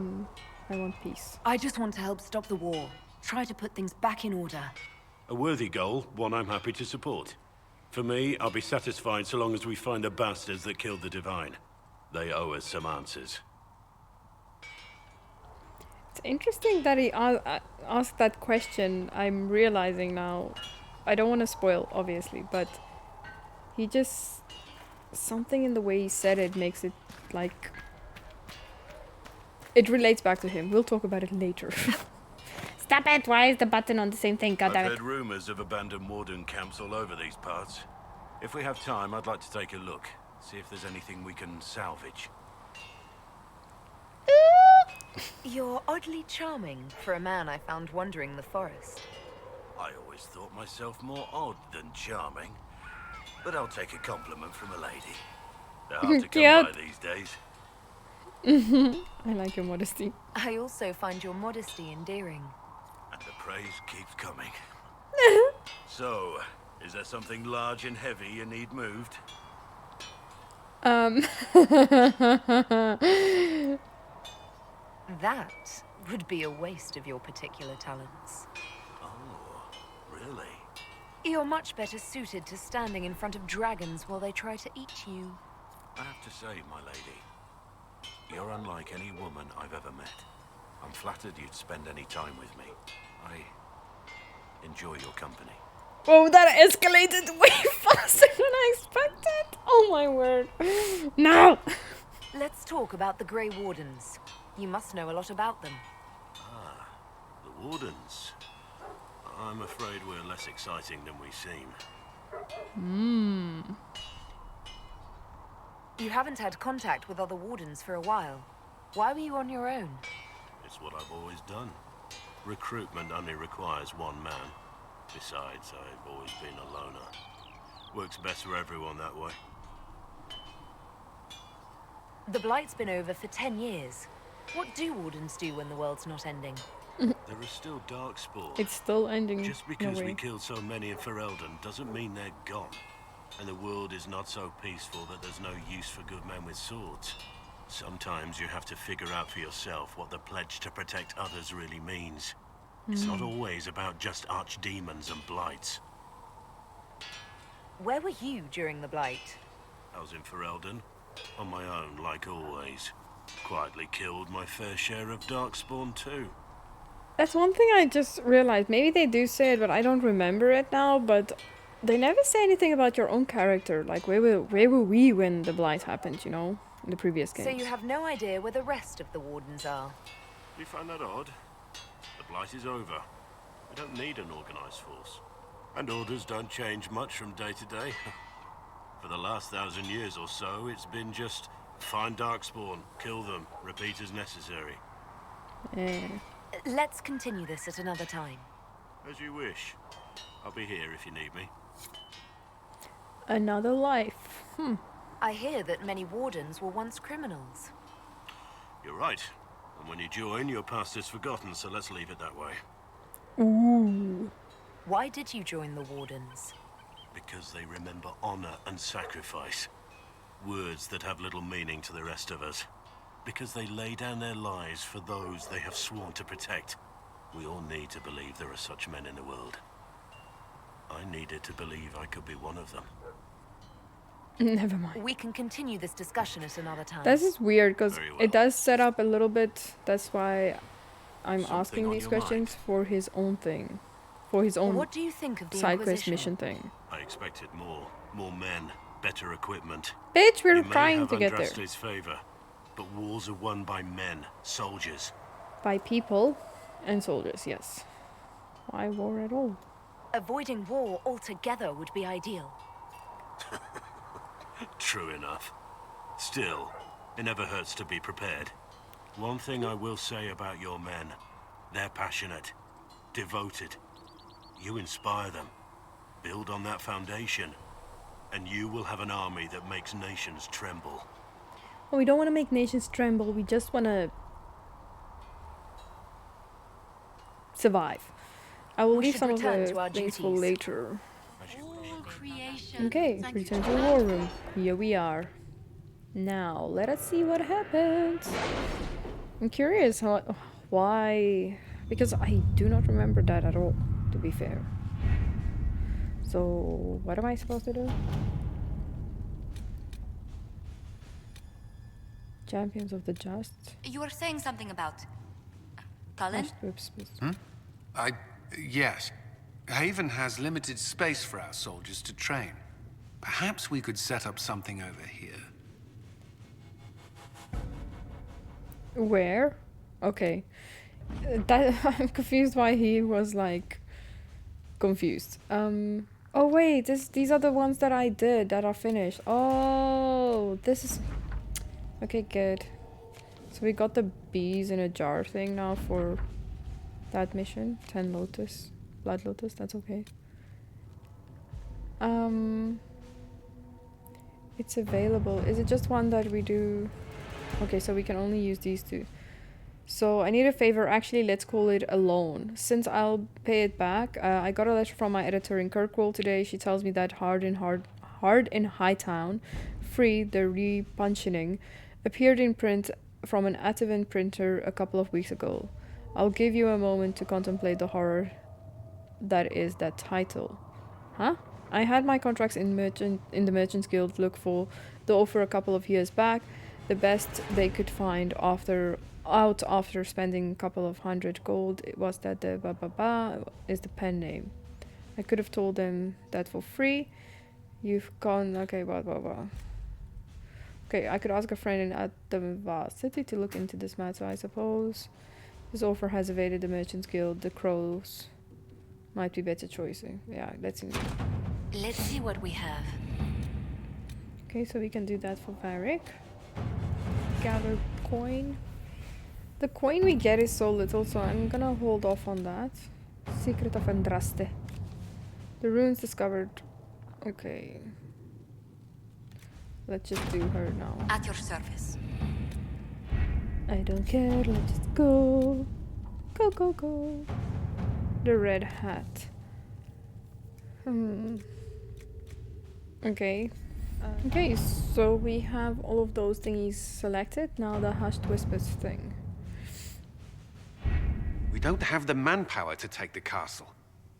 want peace. I just want to help stop the war. Try to put things back in order. A worthy goal, one I'm happy to support. For me, I'll be satisfied so long as we find the bastards that killed the Divine. They owe us some answers. It's interesting that he asked that question. I'm realizing now. I don't want to spoil, obviously, but he just... Something in the way he said it makes it, like... It relates back to him. We'll talk about it later. Stop it! Why is the button on the same thing? I've Goddammit. heard rumors of abandoned warden camps all over these parts. If we have time, I'd like to take a look. See if there's anything we can salvage. You're oddly charming for a man I found wandering the forest. I always thought myself more odd than charming. but I'll take a compliment from a lady. They're hard to come Yep. by these days. I like your modesty. I also find your modesty endearing. And the praise keeps coming. So, is there something large and heavy you need moved? That would be a waste of your particular talents. Oh, really? You're much better suited to standing in front of dragons while they try to eat you. I have to say, my lady, you're unlike any woman I've ever met. I'm flattered you'd spend any time with me. I enjoy your company. Oh, that escalated way faster than I expected. Oh my word. No. Let's talk about the Grey Wardens. You must know a lot about them. Ah, the Wardens. I'm afraid we're less exciting than we seem. You haven't had contact with other Wardens for a while. Why were you on your own? It's what I've always done. Recruitment only requires one man. Besides, I've always been a loner. Works best for everyone that way. The Blight's been over for 10 years. What do Wardens do when the world's not ending? There are still darkspawn. It's still ending. Just in a because we way. killed so many in Ferelden doesn't mean they're gone. And the world is not so peaceful that there's no use for good men with swords. Sometimes you have to figure out for yourself what the pledge to protect others really means. It's not always about just archdemons and blights. Where were you during the Blight? I was in Ferelden, on my own like always. Quietly killed my fair share of darkspawn too. That's one thing I just realized. Maybe they do say it, but I don't remember it now. But they never say anything about your own character. Like, where were we when the Blight happened, you know? In the previous games. So you have no idea where the rest of the Wardens are? Do you find that odd? The Blight is over. We don't need an organized force. And orders don't change much from day to day. For the last 1,000 years or so, it's been just find darkspawn, kill them, repeat as necessary. Let's continue this at another time. As you wish. I'll be here if you need me. Another life. I hear that many Wardens were once criminals. You're right. And when you join, your past is forgotten, so let's leave it that way. Ooh. Why did you join the Wardens? Because they remember honor and sacrifice. Words that have little meaning to the rest of us. Because they lay down their lives for those they have sworn to protect. We all need to believe there are such men in the world. I needed to believe I could be one of them. Never mind. We can continue this discussion at another time. This is weird because Very well. it does set up a little bit. That's why I'm Something asking on these your questions for his own thing. For his own What do you think of the side quest Inquisition? mission thing. I expected more. More men. Better equipment. Bitch, we're You may trying have to get there. Andraste's favor, but wars are won by men, soldiers. By people and soldiers, yes. Why war at all? Avoiding war altogether would be ideal. True enough. Still, it never hurts to be prepared. One thing I will say about your men. They're passionate. Devoted. You inspire them. Build on that foundation. And you will have an army that makes nations tremble. Well, we don't want to make nations tremble. We just want to survive. I will We leave should some of return the to our things for duties. later. Creation. Okay, return to the war room. Here we are. Now, let us see what happens. I'm curious why... Because I do not remember that at all, to be fair. So, what am I supposed to do? Champions of the Just. You were saying something about... Cullen? Oops, oops. Yes. Haven has limited space for our soldiers to train. Perhaps we could set up something over here. Where? Okay. That I'm confused why he was like confused. Oh wait, these are the ones that I did that are finished. Oh, this is okay, good. So we got the bees in a jar thing now for that mission. 10 lotus. Blood lotus, that's okay. It's available. Is it just one that we do? Okay, so we can only use these two. So I need a favor. Actually, let's call it a loan. Since I'll pay it back, I got a letter from my editor in Kirkwall today. She tells me that Hard in Hightown, Free, the repunching, appeared in print from an Atavan printer a couple of weeks ago. I'll give you a moment to contemplate the horror that is that title. Huh? I had my contracts in the Merchants Guild look for the offer a couple of years back. The best they could find after spending a couple of hundred gold. It was that the is the pen name. I could have told them that for free. You've gone okay, Okay, I could ask a friend at the city to look into this matter, I suppose. This offer has evaded the Merchants Guild. The Crows might be better choice. Yeah, let's see what we have. Okay, so we can do that for Varric. Gather coin. The coin we get is so little, so I'm gonna hold off on that. Secret of Andraste. The runes discovered. Okay. Let's just do her now. At your service. I don't care, let's just go. Go, go, go. The red hat. Okay. Okay, so we have all of those thingies selected. Now the Hushed Whispers thing. We don't have the manpower to take the castle.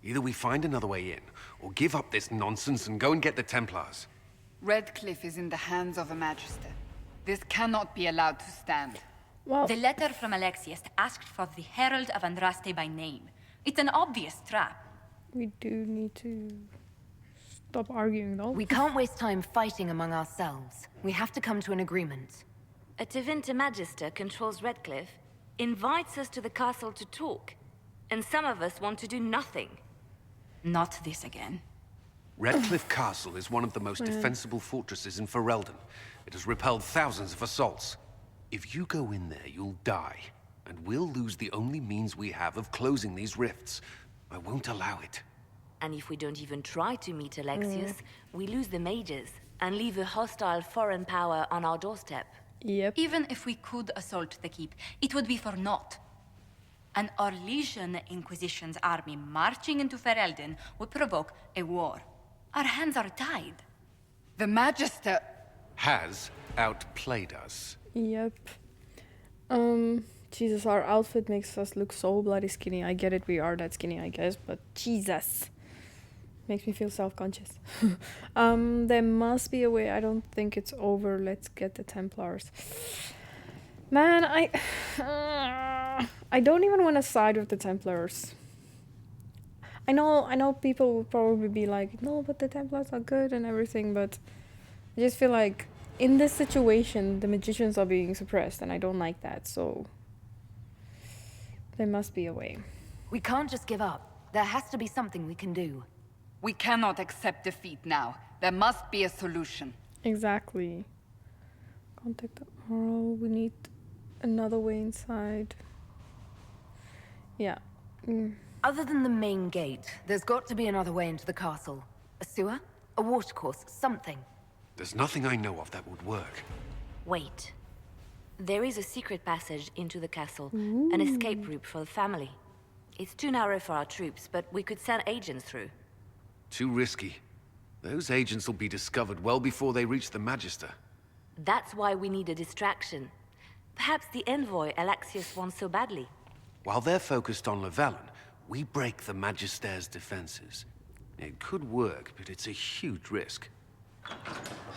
Either we find another way in, or give up this nonsense and go and get the Templars. Redcliffe is in the hands of a Magister. This cannot be allowed to stand. Well, the letter from Alexius asked for the Herald of Andraste by name. It's an obvious trap. We do need to stop arguing, though. We can't waste time fighting among ourselves. We have to come to an agreement. A Tevinter Magister controls Redcliffe, invites us to the castle to talk, and some of us want to do nothing. Not this again. Redcliffe Castle is one of the most defensible fortresses in Ferelden. It has repelled thousands of assaults. If you go in there, you'll die, and we'll lose the only means we have of closing these rifts. I won't allow it. And if we don't even try to meet Alexius, we lose the mages and leave a hostile foreign power on our doorstep. Yep. Even if we could assault the keep, it would be for naught. An Orlesian Inquisition's army marching into Ferelden would provoke a war. Our hands are tied. The Magister has outplayed us. Yep. Jesus, our outfit makes us look so bloody skinny. I get it, we are that skinny, I guess, but Jesus. Makes me feel self-conscious. There must be a way. I don't think it's over. Let's get the Templars. Man, I don't even want to side with the Templars. I know people will probably be like, no, but the Templars are good and everything, but I just feel like in this situation, the magicians are being suppressed, and I don't like that, so there must be a way. We can't just give up. There has to be something we can do. We cannot accept defeat now. There must be a solution. Exactly. Contact the Earl. We need another way inside. Yeah. Other than the main gate, there's got to be another way into the castle. A sewer? A watercourse? Something. There's nothing I know of that would work. Wait. There is a secret passage into the castle. An escape route for the family. It's too narrow for our troops, but we could send agents through. Too risky. Those agents will be discovered well before they reach the Magister. That's why we need a distraction. Perhaps the envoy Alexius wants so badly. While they're focused on Llewellyn, we break the Magister's defenses. It could work, but it's a huge risk.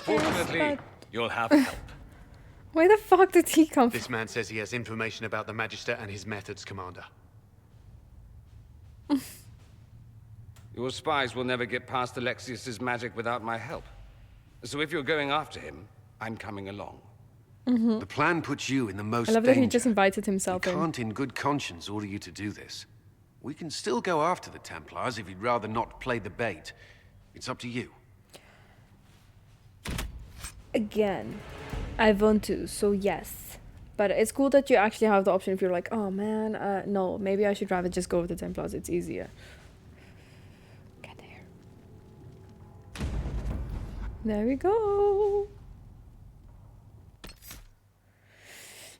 Fortunately, you'll have help. Where the fuck did he come from? This man says he has information about the Magister and his methods, Commander. Your spies will never get past Alexius's magic without my help. So if you're going after him, I'm coming along. The plan puts you in the most I love danger. that he just invited himself We in. can't in good conscience order you to do this. We can still go after the Templars if you'd rather not play the bait. It's up to you. Again, I want to, so yes. But it's cool that you actually have the option if you're like, oh man, no, maybe I should rather just go with the Templars, it's easier. Get there. There we go.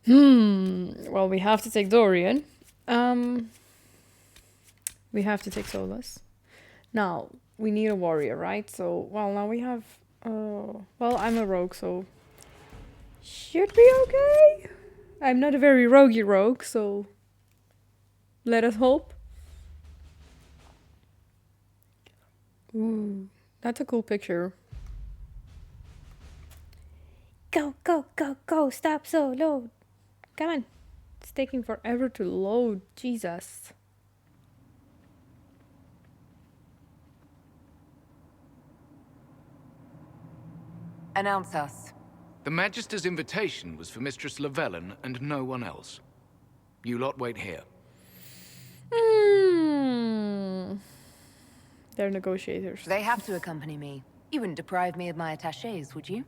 Well, we have to take Dorian. We have to take Solus. Now, we need a warrior, right? So, well, now we have... well, I'm a rogue, so... should be okay? I'm not a very roguey rogue, so... let us hope. Ooh, that's a cool picture. Go, go, go, go, stop, so load. Come on. It's taking forever to load, Jesus. Announce us. The Magister's invitation was for Mistress Llewellyn and no one else. You lot wait here. They're negotiators. They have to accompany me. You wouldn't deprive me of my attachés, would you?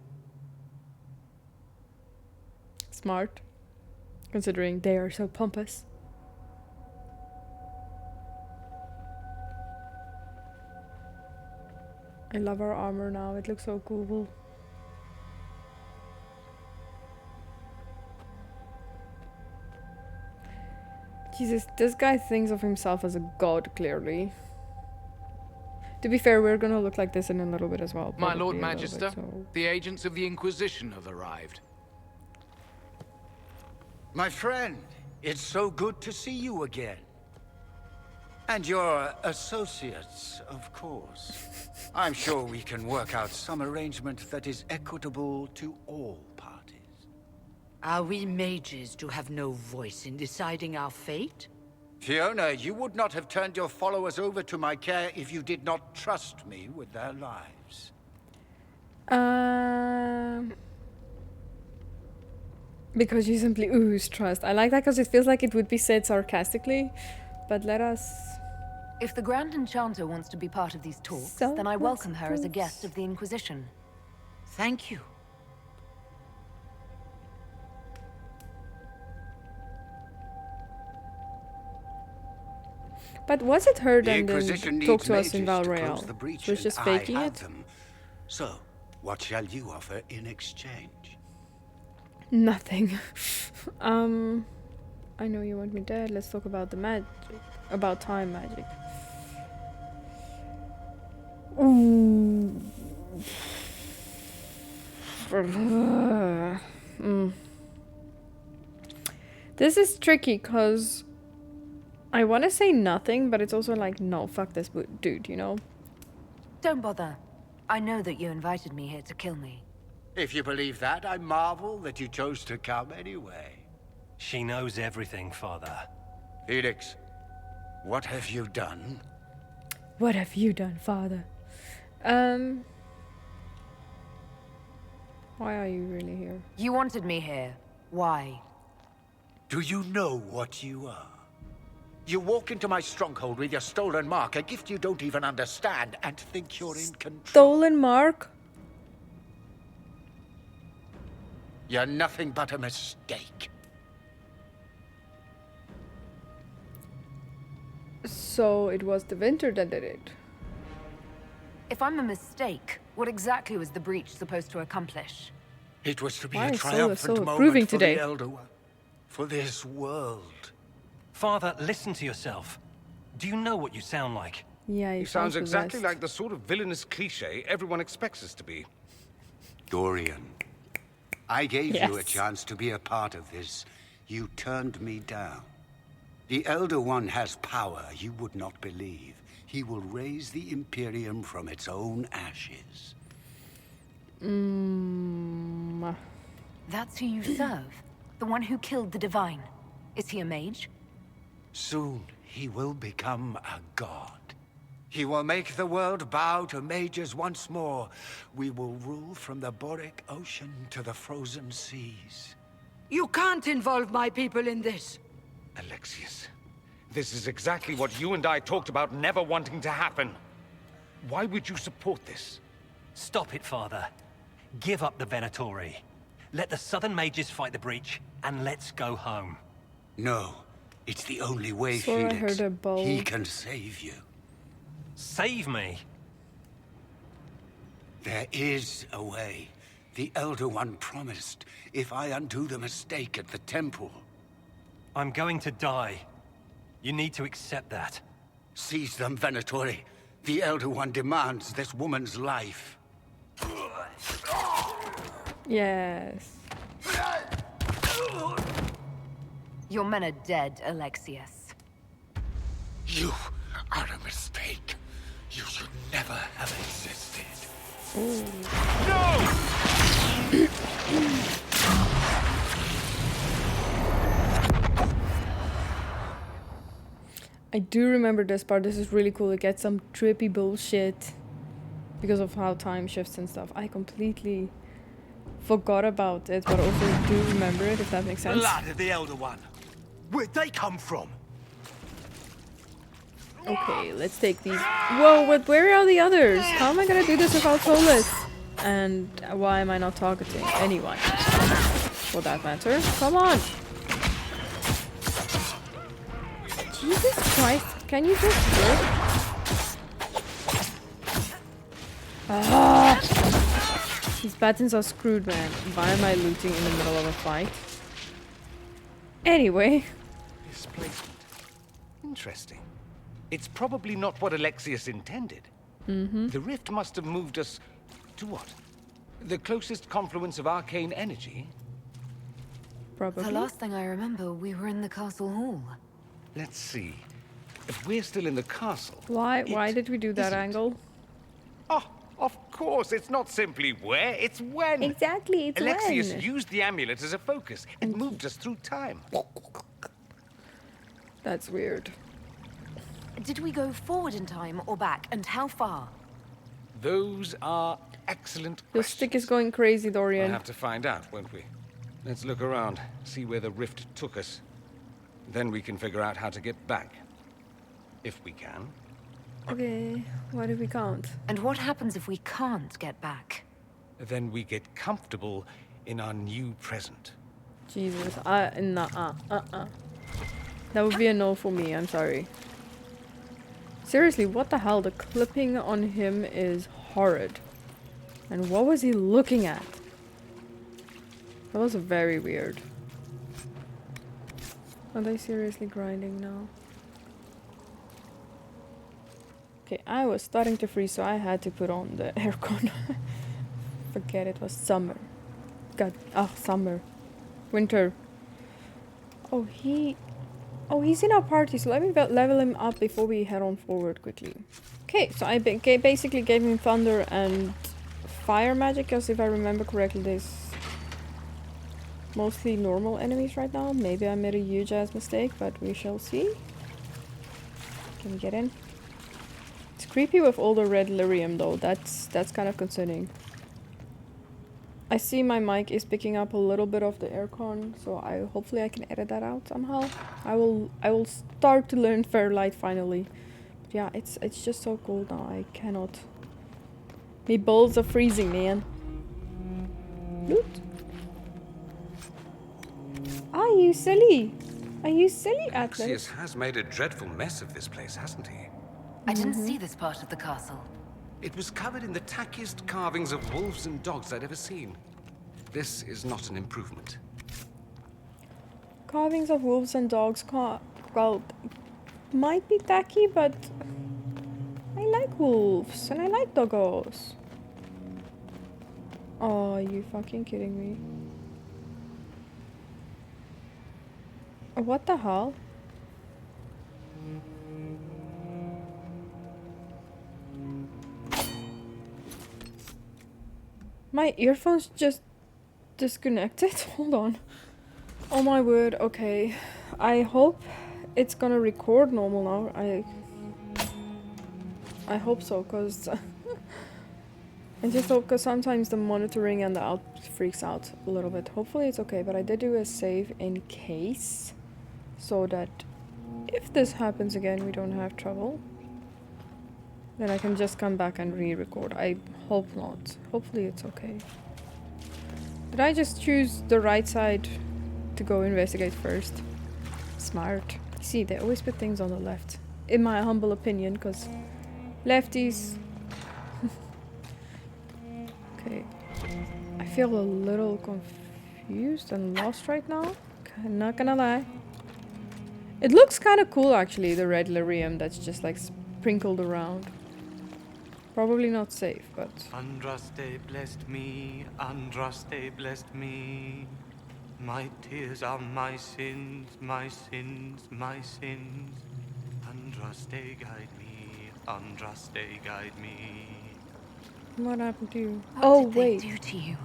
Smart. Considering they are so pompous. I love our armor now. It looks so cool. Jesus, this guy thinks of himself as a god, clearly. To be fair, we're gonna look like this in a little bit as well. My Lord probably a little Magister, bit, so. the agents of the Inquisition have arrived. My friend, it's so good to see you again. And your associates, of course. I'm sure we can work out some arrangement that is equitable to all parties. Are we mages to have no voice in deciding our fate? Fiona, you would not have turned your followers over to my care if you did not trust me with their lives. Because you simply ooze trust. I like that because it feels like it would be said sarcastically. But let us... If the Grand Enchanter wants to be part of these talks, then I welcome her as a guest of the Inquisition. Thank you. But was it her that Inquisition then talked needs to us in mages Val to Royale? close the breach, She was just and I faking have it? them. So, what shall you offer in exchange? Nothing. I know you want me dead. Let's talk about the magic. About time magic. Ooh. This is tricky because I want to say nothing, but it's also like, no, fuck this dude, you know? Don't bother. I know that you invited me here to kill me. If you believe that, I marvel that you chose to come anyway. She knows everything, Father. Felix, what have you done? What have you done, Father? Why are you really here? You wanted me here. Why? Do you know what you are? You walk into my stronghold with your stolen mark, a gift you don't even understand, and think you're in control. Stolen mark? You're nothing but a mistake. So it was the winter that did it. If I'm a mistake, what exactly was the breach supposed to accomplish? It was to be Why a is Sola triumphant so moment approving for today? the Elder One. For this world. Father, listen to yourself. Do you know what you sound like? Yeah, He sounds exactly like the sort of villainous cliché everyone expects us to be. Dorian, I gave you a Yes. chance to be a part of this. You turned me down. The Elder One has power you would not believe. He will raise the Imperium from its own ashes. That's who you serve. The one who killed the Divine. Is he a mage? Soon, he will become a god. He will make the world bow to mages once more. We will rule from the Boric Ocean to the frozen seas. You can't involve my people in this. Alexius, this is exactly what you and I talked about never wanting to happen. Why would you support this? Stop it, Father. Give up the Venatori. Let the Southern Mages fight the breach, and let's go home. No, it's the only way, Swore I Felix. heard a bow. He can save you. Save me? There is a way. The Elder One promised, if I undo the mistake at the temple. I'm going to die. You need to accept that. Seize them, Venatori. The Elder One demands this woman's life. Yes. Your men are dead, Alexius. You are a mistake. You should never have existed. I do remember this part. This is really cool. It gets some trippy bullshit because of how time shifts and stuff. I completely forgot about it, but also do remember it, if that makes sense. Blood of the Elder One. Where'd they come from? Okay, let's take these. Whoa, but where are the others? How am I gonna do this without Solus? And why am I not targeting anyone? For that matter. Come on! Jesus Christ, can you just work? Ah! These buttons are screwed, man. Why am I looting in the middle of a fight? Anyway. Displacement. Interesting. It's probably not what Alexius intended. Mm-hmm. The rift must have moved us to what? The closest confluence of arcane energy? Probably. The last thing I remember, we were in the castle hall. Let's see. If we're still in the castle... Why did we do that isn't. angle? Oh, of course, it's not simply where, it's when. Exactly, it's Alexius when. used the amulet as a focus. It moved us through time. That's weird. Did we go forward in time or back, and how far? Those are excellent Your questions. stick is going crazy, Dorian. We'll have to find out, won't we? Let's look around, see where the rift took us. Then we can figure out how to get back. If we can. Okay, what if we can't? And what happens if we can't get back? Then we get comfortable in our new present. Jesus, nah. That would be a no for me, I'm sorry. Seriously, what the hell? The clipping on him is horrid. And what was he looking at? That was very weird. Are they seriously grinding now? Okay, I was starting to freeze, so I had to put on the aircon. Forget it was summer. God, summer. Winter. Oh, he's in our party, so let me level him up before we head on forward quickly. Okay, so I basically gave him thunder and fire magic, because if I remember correctly, there's mostly normal enemies right now. Maybe I made a huge ass mistake, but we shall see. Can we get in? It's creepy with all the red lyrium though. That's kind of concerning. I see my mic is picking up a little bit of the aircon, so hopefully I can edit that out somehow. I will start to learn Fairlight finally. But yeah, it's just so cold now. I cannot. My balls are freezing, man. Loot. Are you silly? Are you silly, Atlas? Alexius has made a dreadful mess of this place, hasn't he? I didn't see this part of the castle. It was covered in the tackiest carvings of wolves and dogs I'd ever seen. This is not an improvement. Carvings of wolves and dogs, well, might be tacky, but I like wolves and I like doggos. Oh, are you fucking kidding me? What the hell? My earphones just disconnected. Hold on. Oh my word. Okay. I hope it's gonna record normal now. I hope so, cause I just hope, cause sometimes the monitoring and the out freaks out a little bit. Hopefully it's okay, but I did do a save in case, so that if this happens again, we don't have trouble. Then I can just come back and re-record. I hope not. Hopefully it's okay. Did I just choose the right side to go investigate first? Smart. See, they always put things on the left. In my humble opinion, because lefties... feel a little confused and lost right now. I'm not gonna lie. It looks kind of cool actually, the red lyrium that's just like sprinkled around. Probably not safe, but... Andraste blessed me, Andraste blessed me. My tears are my sins, my sins, my sins. Andraste guide me, Andraste guide me. What happened to you? What did wait. they do to you?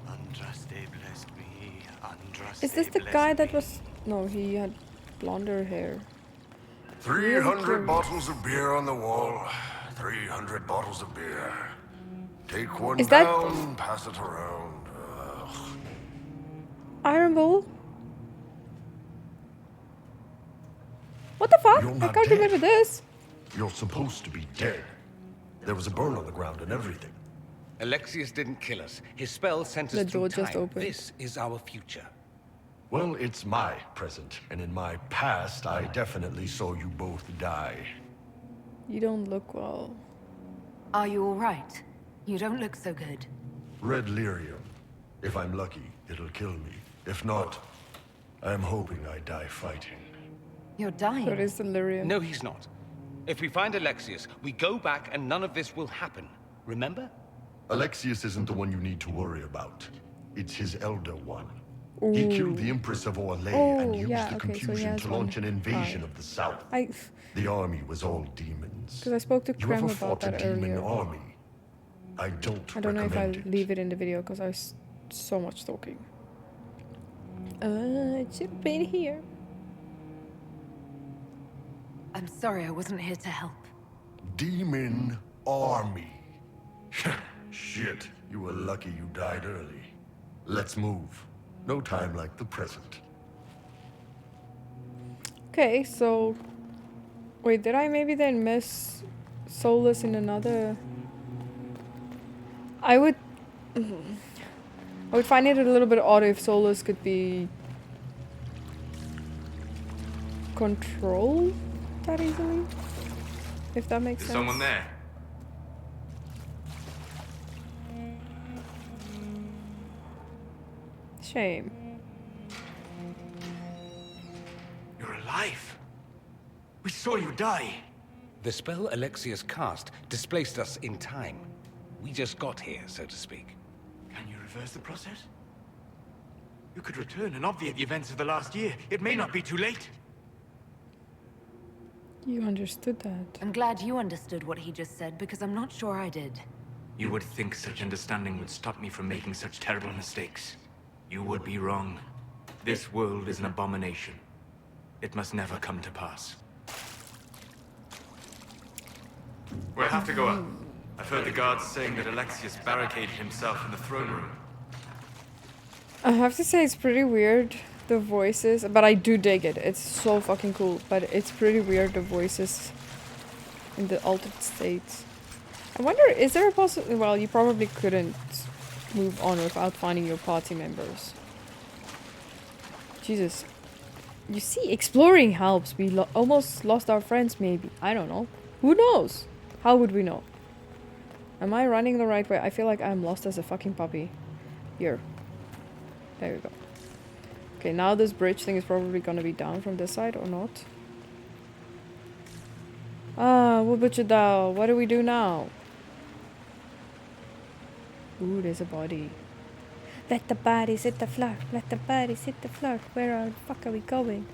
Andraste blessed me, Andraste Is this the blessed guy me. that was... No, he had blonder hair. 300 bottles of beer on the wall. 300 bottles of beer. Take one Is that- down, pass it around. Iron Bull? What the fuck? You're I not can't dead. remember this. You're supposed to be dead. There was a burn on the ground and everything. Alexius didn't kill us. His spell sent us The through door just time. opened. This is our future. Well, it's my present, and in my past, I definitely saw you both die. You don't look well. Are you all right? You don't look so good. Red lyrium. If I'm lucky, it'll kill me. If not, I'm hoping I die fighting. You're dying. So it is delirium. No, he's not. If we find Alexius, we go back and none of this will happen. Remember? Alexius isn't the one you need to worry about. It's his Elder One. He killed the Empress of Orlais and used yeah, the okay, so he confusion has to one launch an invasion eye. of the South. I... The army was all demons. Because I spoke to You Krem ever about fought a that demon earlier. army? I don't I don't know if I recommend it. leave it in the video because I was so much talking. It should have been here. I'm sorry I wasn't here to help. Demon army. Shit, you were lucky you died early. Let's move. No time like the present. Okay, so... Wait, did I maybe then miss Solus in another... I would find it a little bit odd if Solus could be... controlled that easily? If that makes Is sense. someone there? Shame. You're alive. We saw you die. The spell Alexius cast displaced us in time. We just got here, so to speak. Can you reverse the process? You could return and obviate the events of the last year. It may not be too late. You understood that. I'm glad you understood what he just said, because I'm not sure I did. You would think such understanding would stop me from making such terrible mistakes. You would be wrong. This world is an abomination. It must never come to pass. We'll have to go up. I've heard the guards saying that Alexius barricaded himself in the throne room. I have to say it's pretty weird, the voices, but I do dig it. It's so fucking cool, but it's pretty weird, the voices in the altered states. I wonder, is there a possibility... Well, you probably couldn't move on without finding your party members. Jesus. You see, exploring helps. We almost lost our friends, maybe. I don't know. Who knows? How would we know? Am I running the right way? I feel like I'm lost as a fucking puppy. Here. There we go. Okay, now this bridge thing is probably gonna be down from this side, or not? Ah, Wubachadao, what do we do now? Ooh, there's a body. Let the bodies hit the floor. Let the bodies hit the floor. Where the fuck are we going?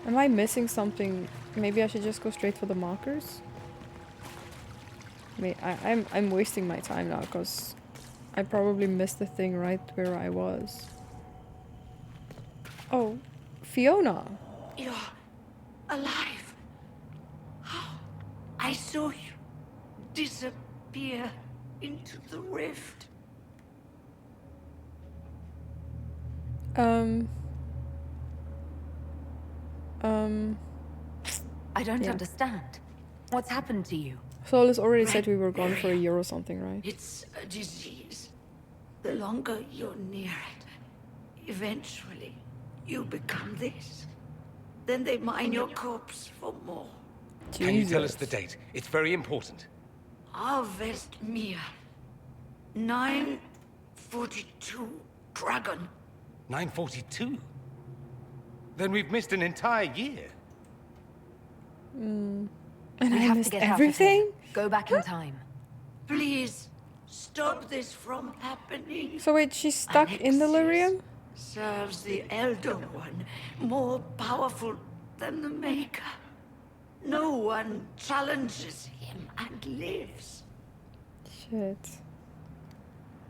Am I missing something? Maybe I should just go straight for the markers? I'm wasting my time now, because I probably missed the thing right where I was. Oh, Fiona. You're alive. I saw you disappear into the rift. I don't Yeah. understand. What's happened to you? Solus already said we were gone for a year or something, right? It's a disease. The longer you're near it, eventually you become this. Then they mine your corpse for more. Can you tell us the date? It's very important. Harvest Mia. 9 942 dragon. 942? Then we've missed an entire year. And we I have to missed get out of here. everything? Go back in time. Please, stop this from happening. So wait, she's stuck in delirium? Serves the Elder One, more powerful than the Maker. No one challenges him and lives. Shit.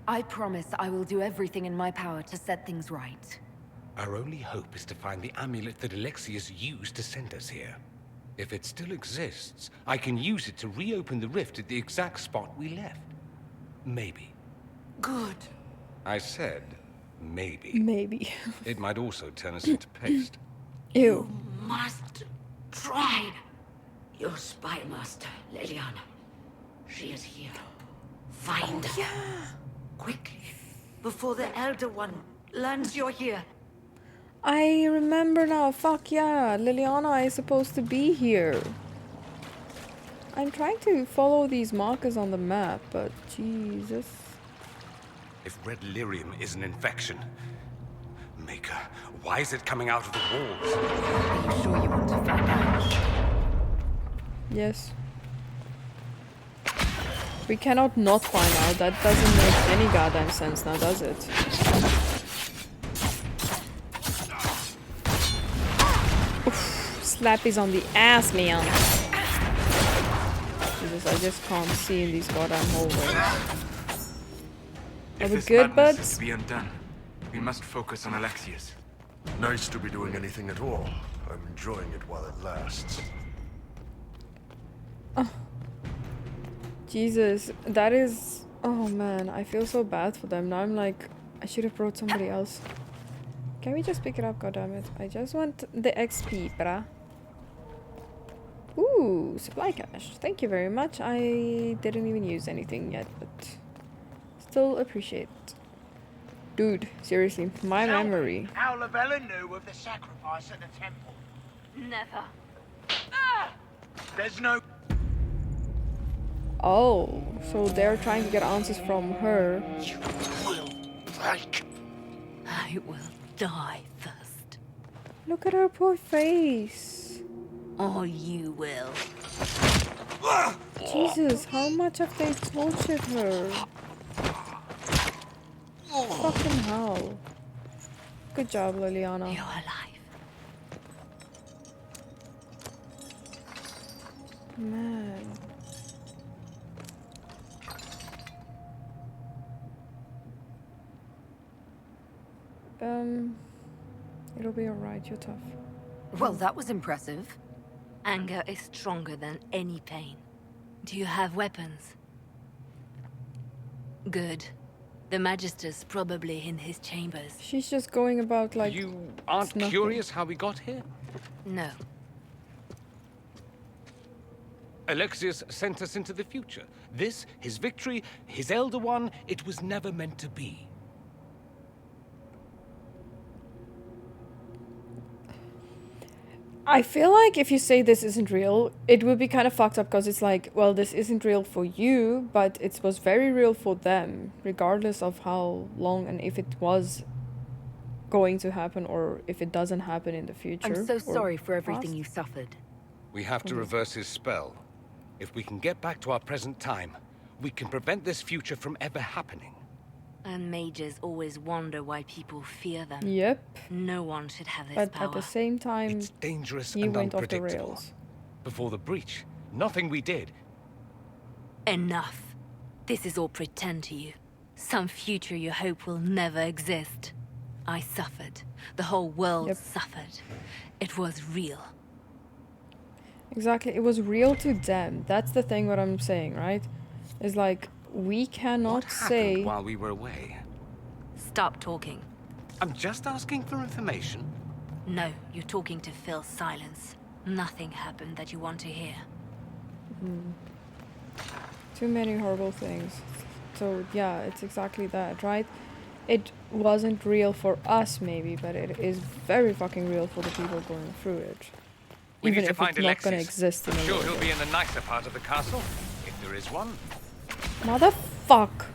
I promise I will do everything in my power to set things right. Our only hope is to find the amulet that Alexius used to send us here. If it still exists, I can use it to reopen the rift at the exact spot we left. Maybe. Good. I said maybe. Maybe. It might also turn us into paste. Ew. Must try. Your spy master, Leliana. She is here. Find her. Quickly. Before the Elder One learns you're here. I remember now. Fuck yeah. Liliana is supposed to be here. I'm trying to follow these markers on the map, but Jesus. If red lyrium is an infection, Maker, why is it coming out of the walls? Are you sure you want to find out? Yes. We cannot not find out. That doesn't make any goddamn sense now, does it? Oof, slappies on the ass, man. Jesus, I just can't see in these goddamn hallways. Are If we this good, madness is buds? to be undone, we must focus on Alexius. Nice to be doing anything at all. I'm enjoying it while it lasts. Jesus, that is... Oh man, I feel so bad for them. Now I'm like, I should have brought somebody else. Can we just pick it up, goddammit? I just want the XP, bruh. Ooh, supply cache. Thank you very much. I didn't even use anything yet, but still appreciate it. Dude, seriously, my memory. How Lavella knew of the sacrifice at the temple. Never. There's no... Oh, so they're trying to get answers from her. You will break. I will die first. Look at her poor face. Or you will. Jesus, how much have they tortured her? Fucking hell. Good job, Liliana. You're alive. Man. It'll be alright, you're tough. Well, that was impressive. Anger is stronger than any pain. Do you have weapons? Good. The Magister's probably in his chambers. She's just going about like... You aren't curious how we got here? No. Alexius sent us into the future. This, his victory, his Elder One, it was never meant to be. I feel like if you say this isn't real, it would be kind of fucked up because it's like, well, this isn't real for you, but it was very real for them, regardless of how long and if it was going to happen or if it doesn't happen in the future. I'm so or sorry for everything past. you suffered. We have to reverse his spell. If we can get back to our present time, we can prevent this future from ever happening. And mages always wonder why people fear them. Yep. No one should have this But power. at the same time, It's dangerous you and went off the unpredictable. rails. Before the breach, nothing we did. Enough. This is all pretend to you. Some future you hope will never exist. I suffered. The whole world suffered. It was real. Exactly, it was real to them. That's the thing what I'm saying, right? It's like, we cannot say... While we were away. Stop talking. I'm just asking for information. No, you're talking to fill silence. Nothing happened that you want to hear. Too many horrible things. So yeah, it's exactly that, right? It wasn't real for us maybe, but it is very fucking real for the people going through it. We Even need to if find it's not gonna Alexius. exist in a Sure, little he'll bit. be in the nicer part of the castle, if there is one. Motherfuck!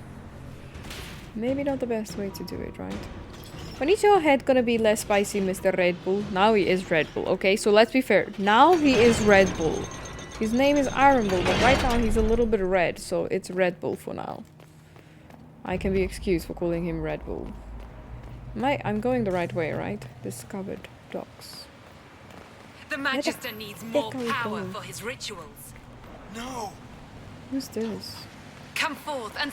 Maybe not the best way to do it, right? When is your head gonna be less spicy, Mr. Red Bull? Now he is Red Bull, okay? So let's be fair. Now he is Red Bull. His name is Iron Bull, but right now he's a little bit red, so it's Red Bull for now. I can be excused for calling him Red Bull. I'm going the right way, right? Discovered docks. The Magister needs more power for his rituals. No! Who's this? Come forth and...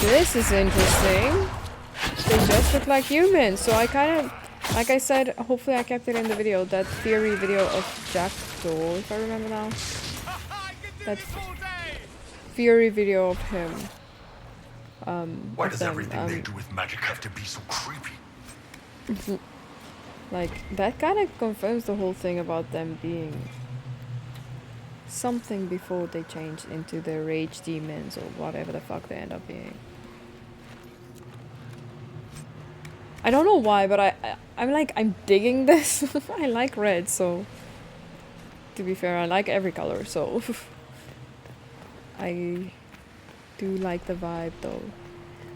This is interesting. They just look like humans, so I kind of... Like I said, hopefully I kept it in the video, that theory video of Jackdaw, if I remember now. That Fury video of him. Why does everything they do with magic have to be so creepy? Like, that kind of confirms the whole thing about them being something before they change into the rage demons or whatever the fuck they end up being. I don't know why, but I'm digging this. I like red, so to be fair, I like every color, so I do like the vibe though.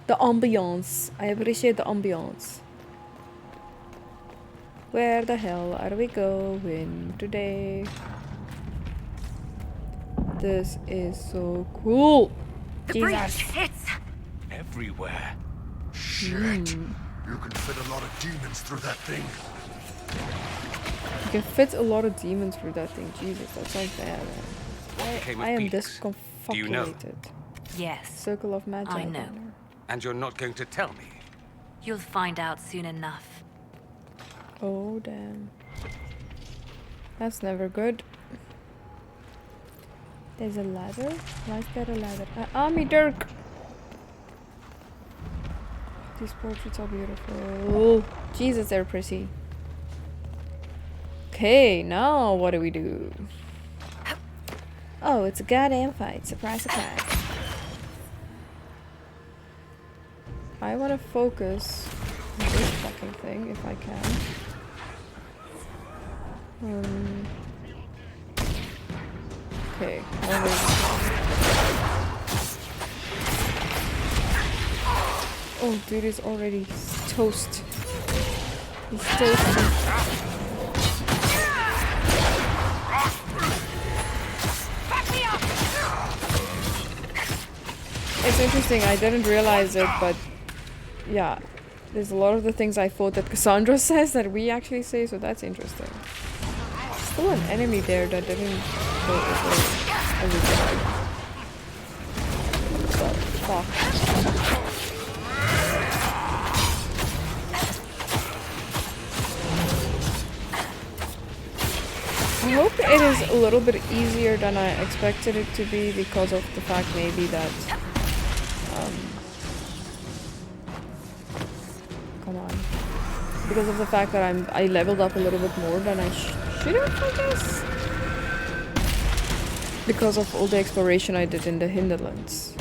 The ambiance. I appreciate the ambiance. Where the hell are we going today? This is so cool. The breach hits everywhere. Shit. You can fit a lot of demons through that thing. You can fit a lot of demons through that thing. Jesus, that sounds bad, man. I am disconfoculated. Do you know? Yes. Circle of magic. I know. And you're not going to tell me? You'll find out soon enough. Oh, damn. That's never good. There's a ladder? Why is there a ladder? Army Dirk! These portraits are beautiful. Jesus, they're pretty. Okay, now what do we do? Oh, it's a goddamn fight. Surprise, surprise. I want to focus on this fucking thing if I can. Okay. Oh, dude is already toast. He's toasted. It's interesting, I didn't realize it, but yeah, there's a lot of the things I thought that Cassandra says that we actually say, so that's interesting. Still an enemy there that didn't go over everything. What the fuck? I hope it is a little bit easier than I expected it to be because of the fact maybe that come on. Because of the fact that I leveled up a little bit more than I should have, I guess. Because of all the exploration I did in the hinterlands.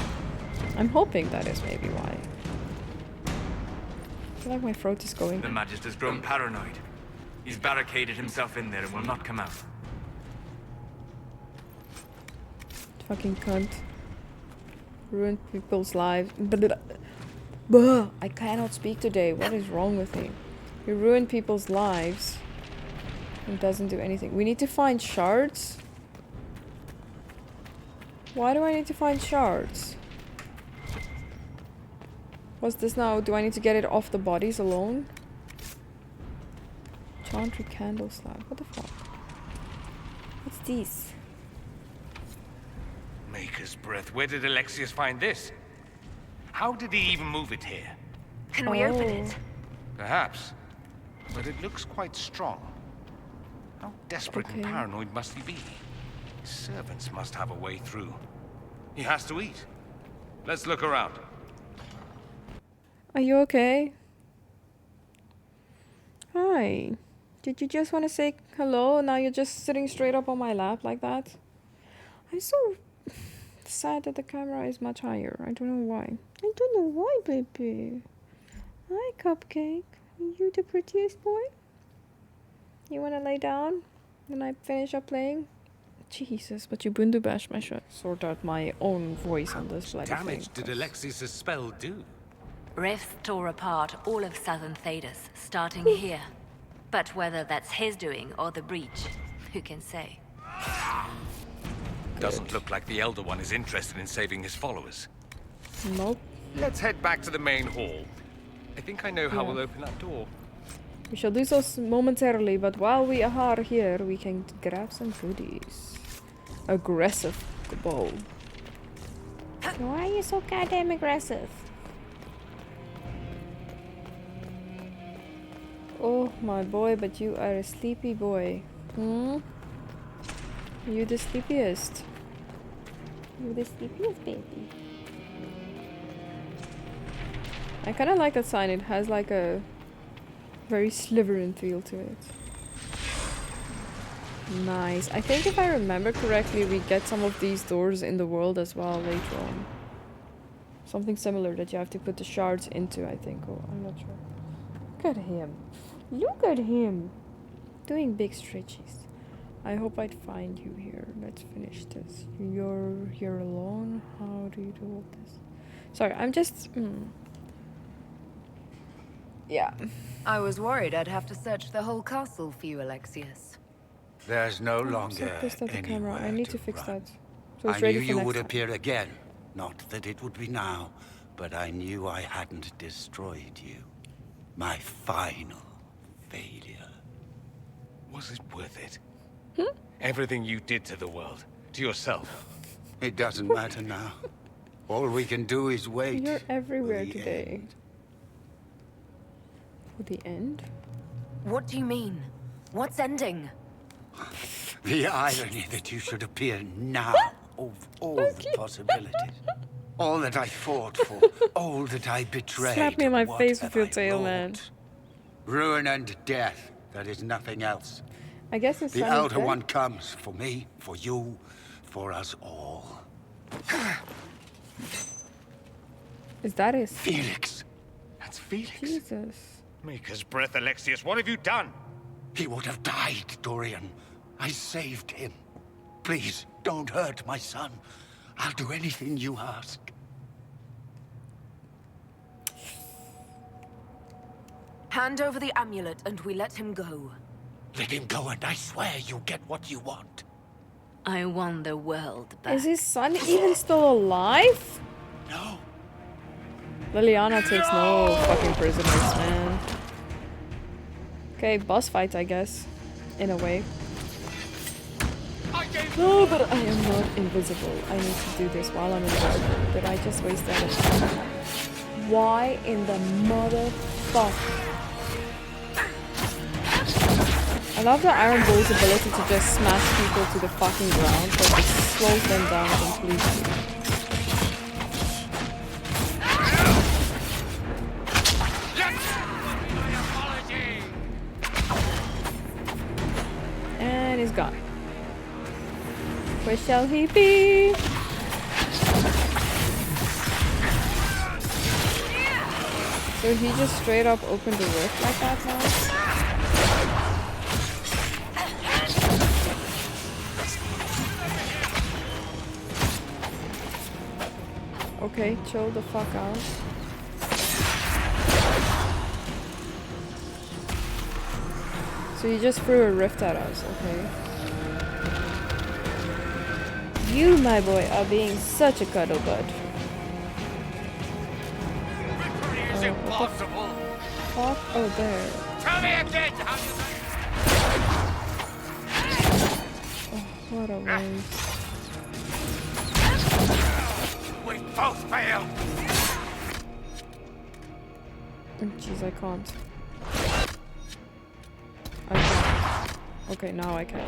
I'm hoping that is maybe why. I feel like my throat is going. The Magister's grown paranoid. He's barricaded himself in there and will not come out. Fucking cunt. Ruined people's lives. Buh, I cannot speak today. What is wrong with me? You ruin people's lives and doesn't do anything. We need to find shards. Why do I need to find shards? What's this now? Do I need to get it off the bodies alone? Chantry candle slab. What the fuck? What's this? Maker's breath. Where did Alexius find this? How did he even move it here? Can we open it? Perhaps. But it looks quite strong. How desperate and paranoid must he be? His servants must have a way through. He has to eat. Let's look around. Are you okay? Hi. Did you just want to say hello? Now you're just sitting straight up on my lap like that? I'm so sad that the camera is much higher. I don't know why. I don't know why, baby. Hi, Cupcake. You the prettiest boy? You wanna lay down when I finish up playing? Jesus, but you bundu bash my sort out my own voice on this bloody Damage thing. did Alexius' spell do? Rifts tore apart all of southern Thedas, starting here. But whether that's his doing or the breach, who can say? Doesn't look like the Elder One is interested in saving his followers. Nope. Let's head back to the main hall. I think I know how Yeah. we'll open that door. We shall do so momentarily, but while we are here, we can grab some goodies. Aggressive bow. Why are you so goddamn aggressive? Oh, my boy, but you are a sleepy boy. Hmm? You the sleepiest. You the sleepiest baby. I kind of like that sign. It has like a very Slytherin feel to it. Nice. I think if I remember correctly, we get some of these doors in the world as well later on. Something similar that you have to put the shards into, I think. Oh, I'm not sure. Look at him. Look at him. Doing big stretches. I hope I'd find you here. Let's finish this. You're here alone? How do you do all this? Sorry, I'm just... Yeah. I was worried I'd have to search the whole castle for you, Alexius. There's no I'm so longer pissed at the camera. I need to fix that. So it's I ready knew for you next would time. appear again. Not that it would be now, but I knew I hadn't destroyed you. My final failure. Was it worth it? Everything you did to the world, to yourself. It doesn't matter now. All we can do is wait. You're everywhere today. For the end? What do you mean? What's ending? The irony that you should appear now of all the possibilities. All that I fought for, all that I betrayed. Slap me in my what face have with your I tail, wrought? man. Ruin and death, that is nothing else. I guess his The son is Elder dead. One comes for me, for you, for us all. Is that his? Felix. That's Felix. Jesus. Maker's breath, Alexius. What have you done? He would have died, Dorian. I saved him. Please, don't hurt my son. I'll do anything you ask. Hand over the amulet and we let him go. Let him go and I swear you'll get what you want. I won the world back. Is his son even still alive? No. Liliana takes no fucking prisoners, man. Okay, boss fight, I guess. In a way. No, but I am not invisible. I need to do this while I'm invisible. Did I just waste that time? Why in the motherfucker? I love the Iron Bull's ability to just smash people to the fucking ground, but it slows them down completely. And he's gone. Where shall he be? So he just straight up opened the rift like that now? Okay, chill the fuck out. So you just threw a rift at us, okay? You, my boy, are being such a cuddle bud. Is impossible. Fuck? Oh, there. Tell me again how Oh, what a waste. We both failed. Oh, jeez, I can't. I can't. Okay, now I can.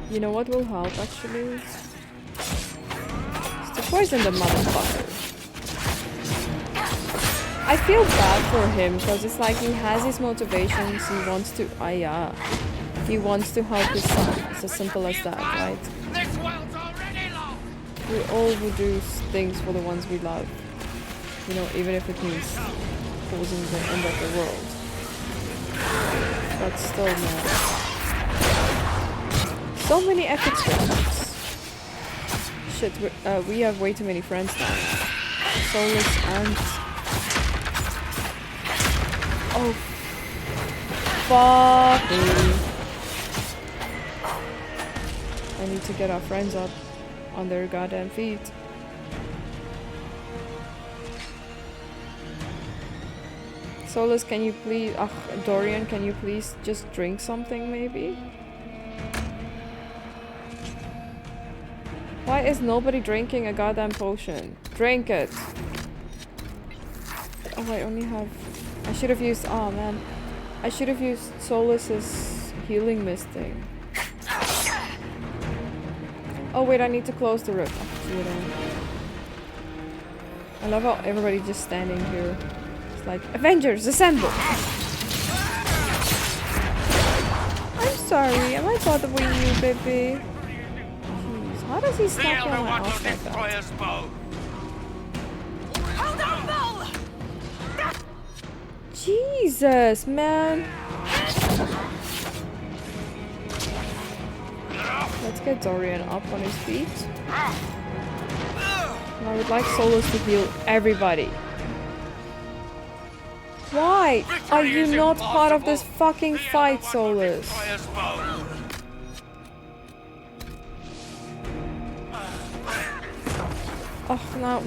You know what will help, actually? It's to poison the motherfucker. I feel bad for him, because it's like he has his motivations, he wants to... yeah. He wants to help his son. It's as simple as that, right? This world's already lost. We all will do things for the ones we love. You know, even if it means causing the end of the world. But still, man. So many epic friends. Shit, we have way too many friends now. Solus and... Oh. Fuck me. I need to get our friends up on their goddamn feet. Solus, can you please... Dorian, can you please just drink something, maybe? Why is nobody drinking a goddamn potion? Drink it! Oh, I only have... I should have used... Oh, man. I should have used Solus's healing mist thing. Oh, wait, I need to close the rift. I love how everybody's just standing here. It's like, Avengers, assemble! I'm sorry, am I bothering you, baby? Jeez, how does he snap on my ass like that? Hold on, Bull! Jesus, man! Let's get Dorian up on his feet. And I would like Solus to heal everybody. Why are you not part of this fucking fight, Solus? Oh, no.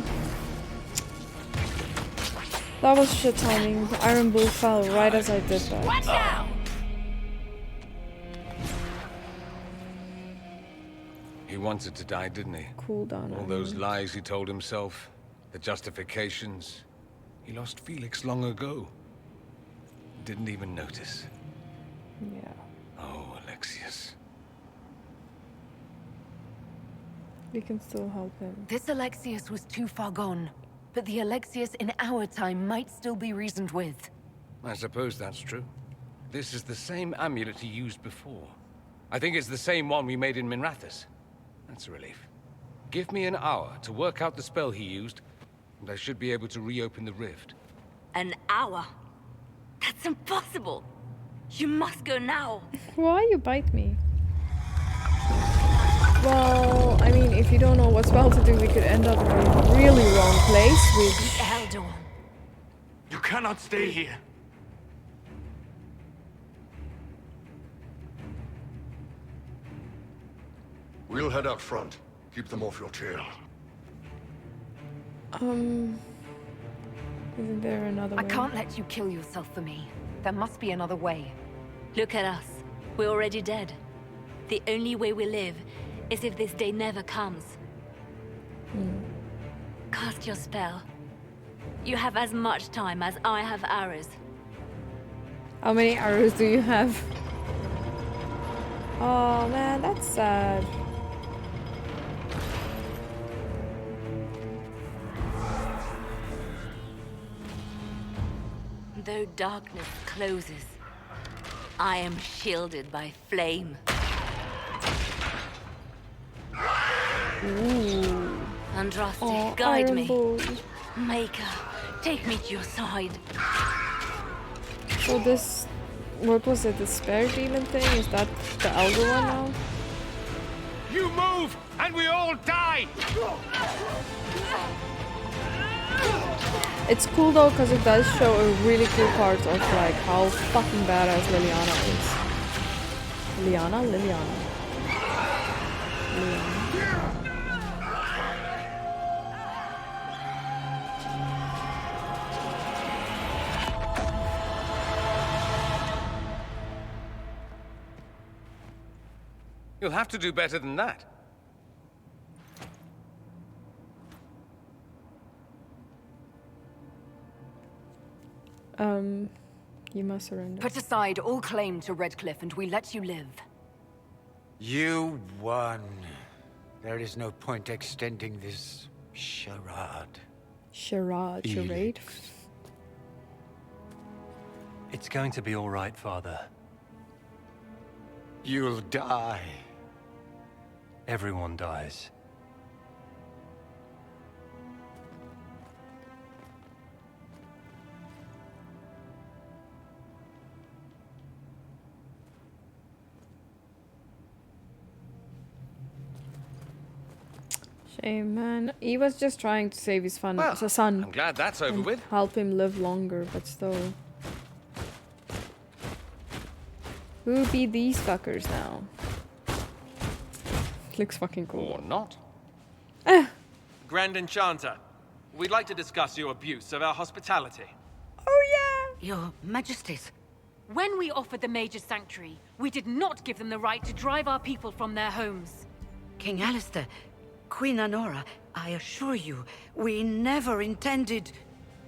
That was shit timing. The Iron Bull fell right as I did that. Watch out! He wanted to die, didn't he? Cool down. All those lies he told himself, the justifications. He lost Felix long ago. Didn't even notice. Yeah. Oh, Alexius. We can still help him. This Alexius was too far gone, but the Alexius in our time might still be reasoned with. I suppose that's true. This is the same amulet he used before. I think it's the same one we made in Minrathous. That's a relief. Give me an hour to work out the spell he used, and I should be able to reopen the rift. An hour? That's impossible. You must go now. Why you bite me? Well, I mean, if you don't know what spell to do, we could end up in a really wrong place with... Eldor. You cannot stay here. We'll head out front. Keep them off your tail. Isn't there another way? I can't let you kill yourself for me. There must be another way. Look at us. We're already dead. The only way we live is if this day never comes. Cast your spell. You have as much time as I have arrows. How many arrows do you have? Oh man, that's sad. Though darkness closes, I am shielded by flame. Ooh. Andraste, guide Iron me. Bull. Maker, take me to your side. So this, what was it, the spare demon thing? Is that the elder one now? You move, and we all die! It's cool though, because it does show a really cool part of like how fucking badass Liliana is. Liliana? Liliana. You'll have to do better than that. You must surrender. Put aside all claim to Redcliffe and we let you live. You won. There is no point extending this charade. Charade? It's going to be all right, Father. You'll die. Everyone dies. Hey man, he was just trying to save his son. I'm glad that's over and with. help him live longer, but still. Who be these fuckers now? Looks fucking cool. Or not. Grand Enchanter, we'd like to discuss your abuse of our hospitality. Oh yeah! Your Majesties. When we offered the Mage's Sanctuary, we did not give them the right to drive our people from their homes. King Alistair, Queen Anora, I assure you, we never intended...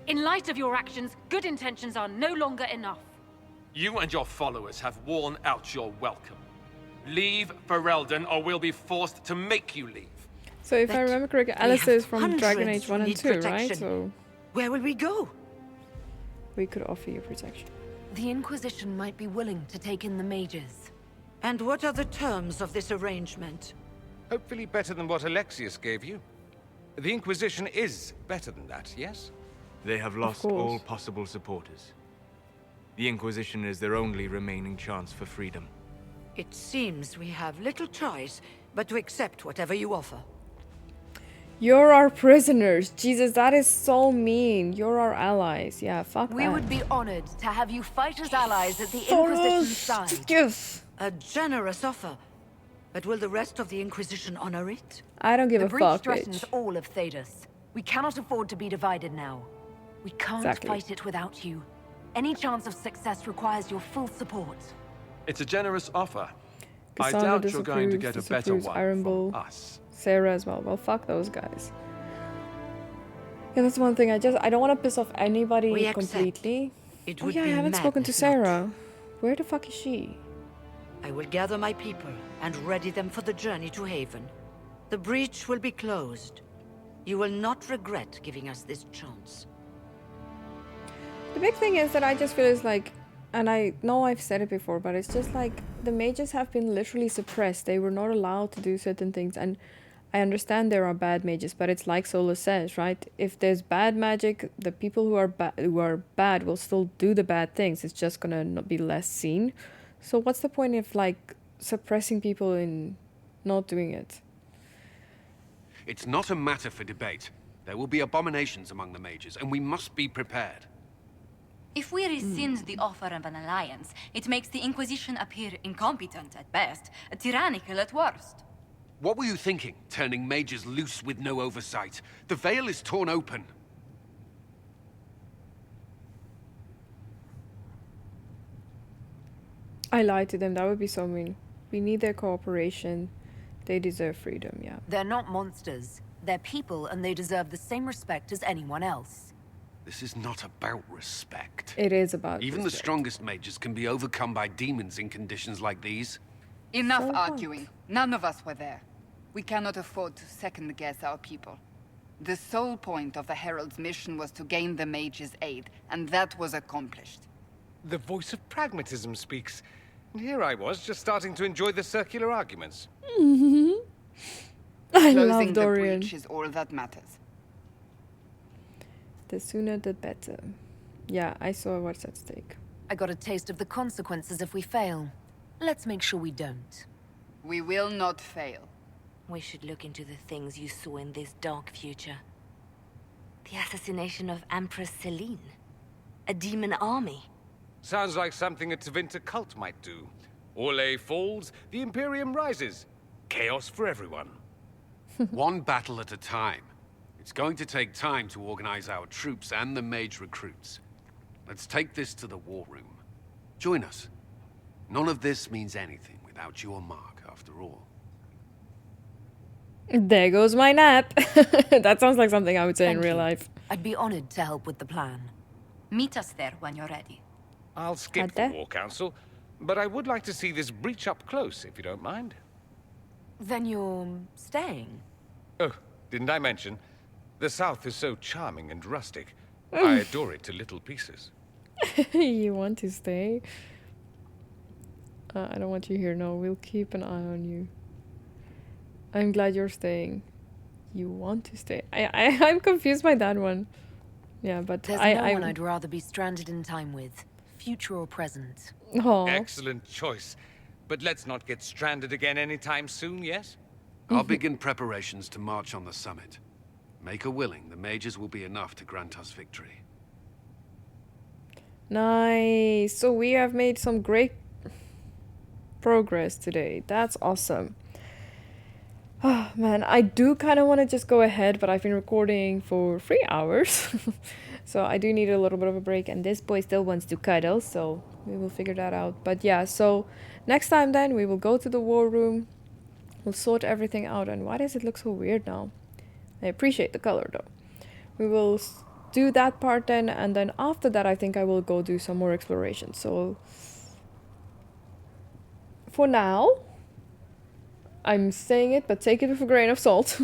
In light of your actions, good intentions are no longer enough. You and your followers have worn out your welcome. Leave Ferelden, or we'll be forced to make you leave. So if I remember correctly, Alistair is from Dragon Age 1 and 2, right? So where will we go? We could offer you protection. The Inquisition might be willing to take in the mages. And what are the terms of this arrangement? Hopefully better than what Alexius gave you. The Inquisition is better than that, yes? They have lost all possible supporters. The Inquisition is their only remaining chance for freedom. It seems we have little choice but to accept whatever you offer. You're our prisoners. Jesus, that is so mean. You're our allies. Yeah, fuck We that. would be honored to have you fight as allies at the Inquisition's side. Yes. A generous offer. But will the rest of the Inquisition honor it? I don't give a fuck, fuck, The breach threatens bitch. all of Thedas. We cannot afford to be divided now. We can't fight it without you. Any chance of success requires your full support. It's a generous offer. I Cassandra doubt you're going to get a better disapproves, one Iron from Bull, us. Sarah as well. Well, fuck those guys. Yeah, that's one thing. I don't want to piss off anybody We accept. completely. It Oh would yeah, I be haven't spoken to madness not Sarah. Where the fuck is she? I will gather my people and ready them for the journey to Haven. The breach will be closed. You will not regret giving us this chance. The big thing is that I just feel is like, and I know I've said it before, but it's just like the mages have been literally suppressed. They were not allowed to do certain things, and I understand there are bad mages, but it's like Sola says, right? If there's bad magic, the people who are bad will still do the bad things. It's just gonna not be less seen. So what's the point of like suppressing people and not doing it? It's not a matter for debate. There will be abominations among the mages, and we must be prepared. If we rescind the offer of an alliance, it makes the Inquisition appear incompetent at best, tyrannical at worst. What were you thinking, turning mages loose with no oversight? The veil is torn open. I lied to them. That would be so mean. We need their cooperation. They deserve freedom, yeah. They're not monsters. They're people, and they deserve the same respect as anyone else. This is not about respect. It is about Even the strongest mages can be overcome by demons in conditions like these. Enough arguing. None of us were there. We cannot afford to second-guess our people. The sole point of the Herald's mission was to gain the mage's aid, and that was accomplished. The voice of pragmatism speaks. And here I was, just starting to enjoy the circular arguments. I Closing love the Dorian. breach is all that matters. The sooner the better. Yeah, I saw what's at stake. I got a taste of the consequences if we fail. Let's make sure we don't. We will not fail. We should look into the things you saw in this dark future. The assassination of Empress Celine. A demon army. Sounds like something a Tevinter cult might do. Orlais falls, the Imperium rises. Chaos for everyone. One battle at a time. It's going to take time to organize our troops and the mage recruits. Let's take this to the war room. Join us. None of this means anything without your mark, after all. There goes my nap. That sounds like something I would say in Thank real you. life. I'd be honored to help with the plan. Meet us there when you're ready. I'll skip the War Council, but I would like to see this breach up close, if you don't mind. Then you're staying? Oh, didn't I mention? The South is so charming and rustic. I adore it to little pieces. You want to stay? I don't want you here. No, we'll keep an eye on you. I'm glad you're staying. You want to stay? I'm confused by that one. Yeah, but There's no one I'd rather be stranded in time with, future or present. Aw. Excellent choice. But let's not get stranded again anytime soon, yes? I'll begin preparations to march on the summit. Make her willing, the mages will be enough to grant us victory. Nice. So we have made some great progress today. That's awesome. Oh man, I do kind of want to just go ahead, but I've been recording for 3 hours. So I do need a little bit of a break, and this boy still wants to cuddle, so we will figure that out. But yeah, so next time then we will go to the war room. We'll sort everything out. And why does it look so weird now? I appreciate the color though. We will do that part then, and then after that I think I will go do some more exploration. So for now, I'm saying it, but take it with a grain of salt.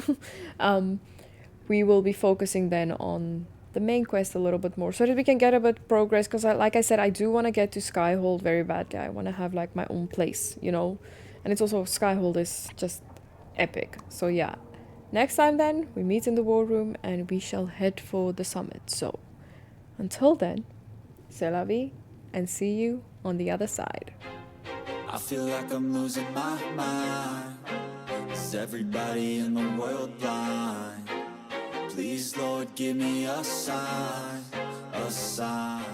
We will be focusing then on the main quest a little bit more, so that we can get a bit progress, because like I said, I do want to get to Skyhold very badly. I want to have like my own place, you know, and it's also, Skyhold is just epic. So yeah, next time then we meet in the war room and we shall head for the summit. So until then, c'est la vie, and see you on the other side. I feel like I'm losing my mind. Is everybody in the world blind? Please, Lord, give me a sign, a sign.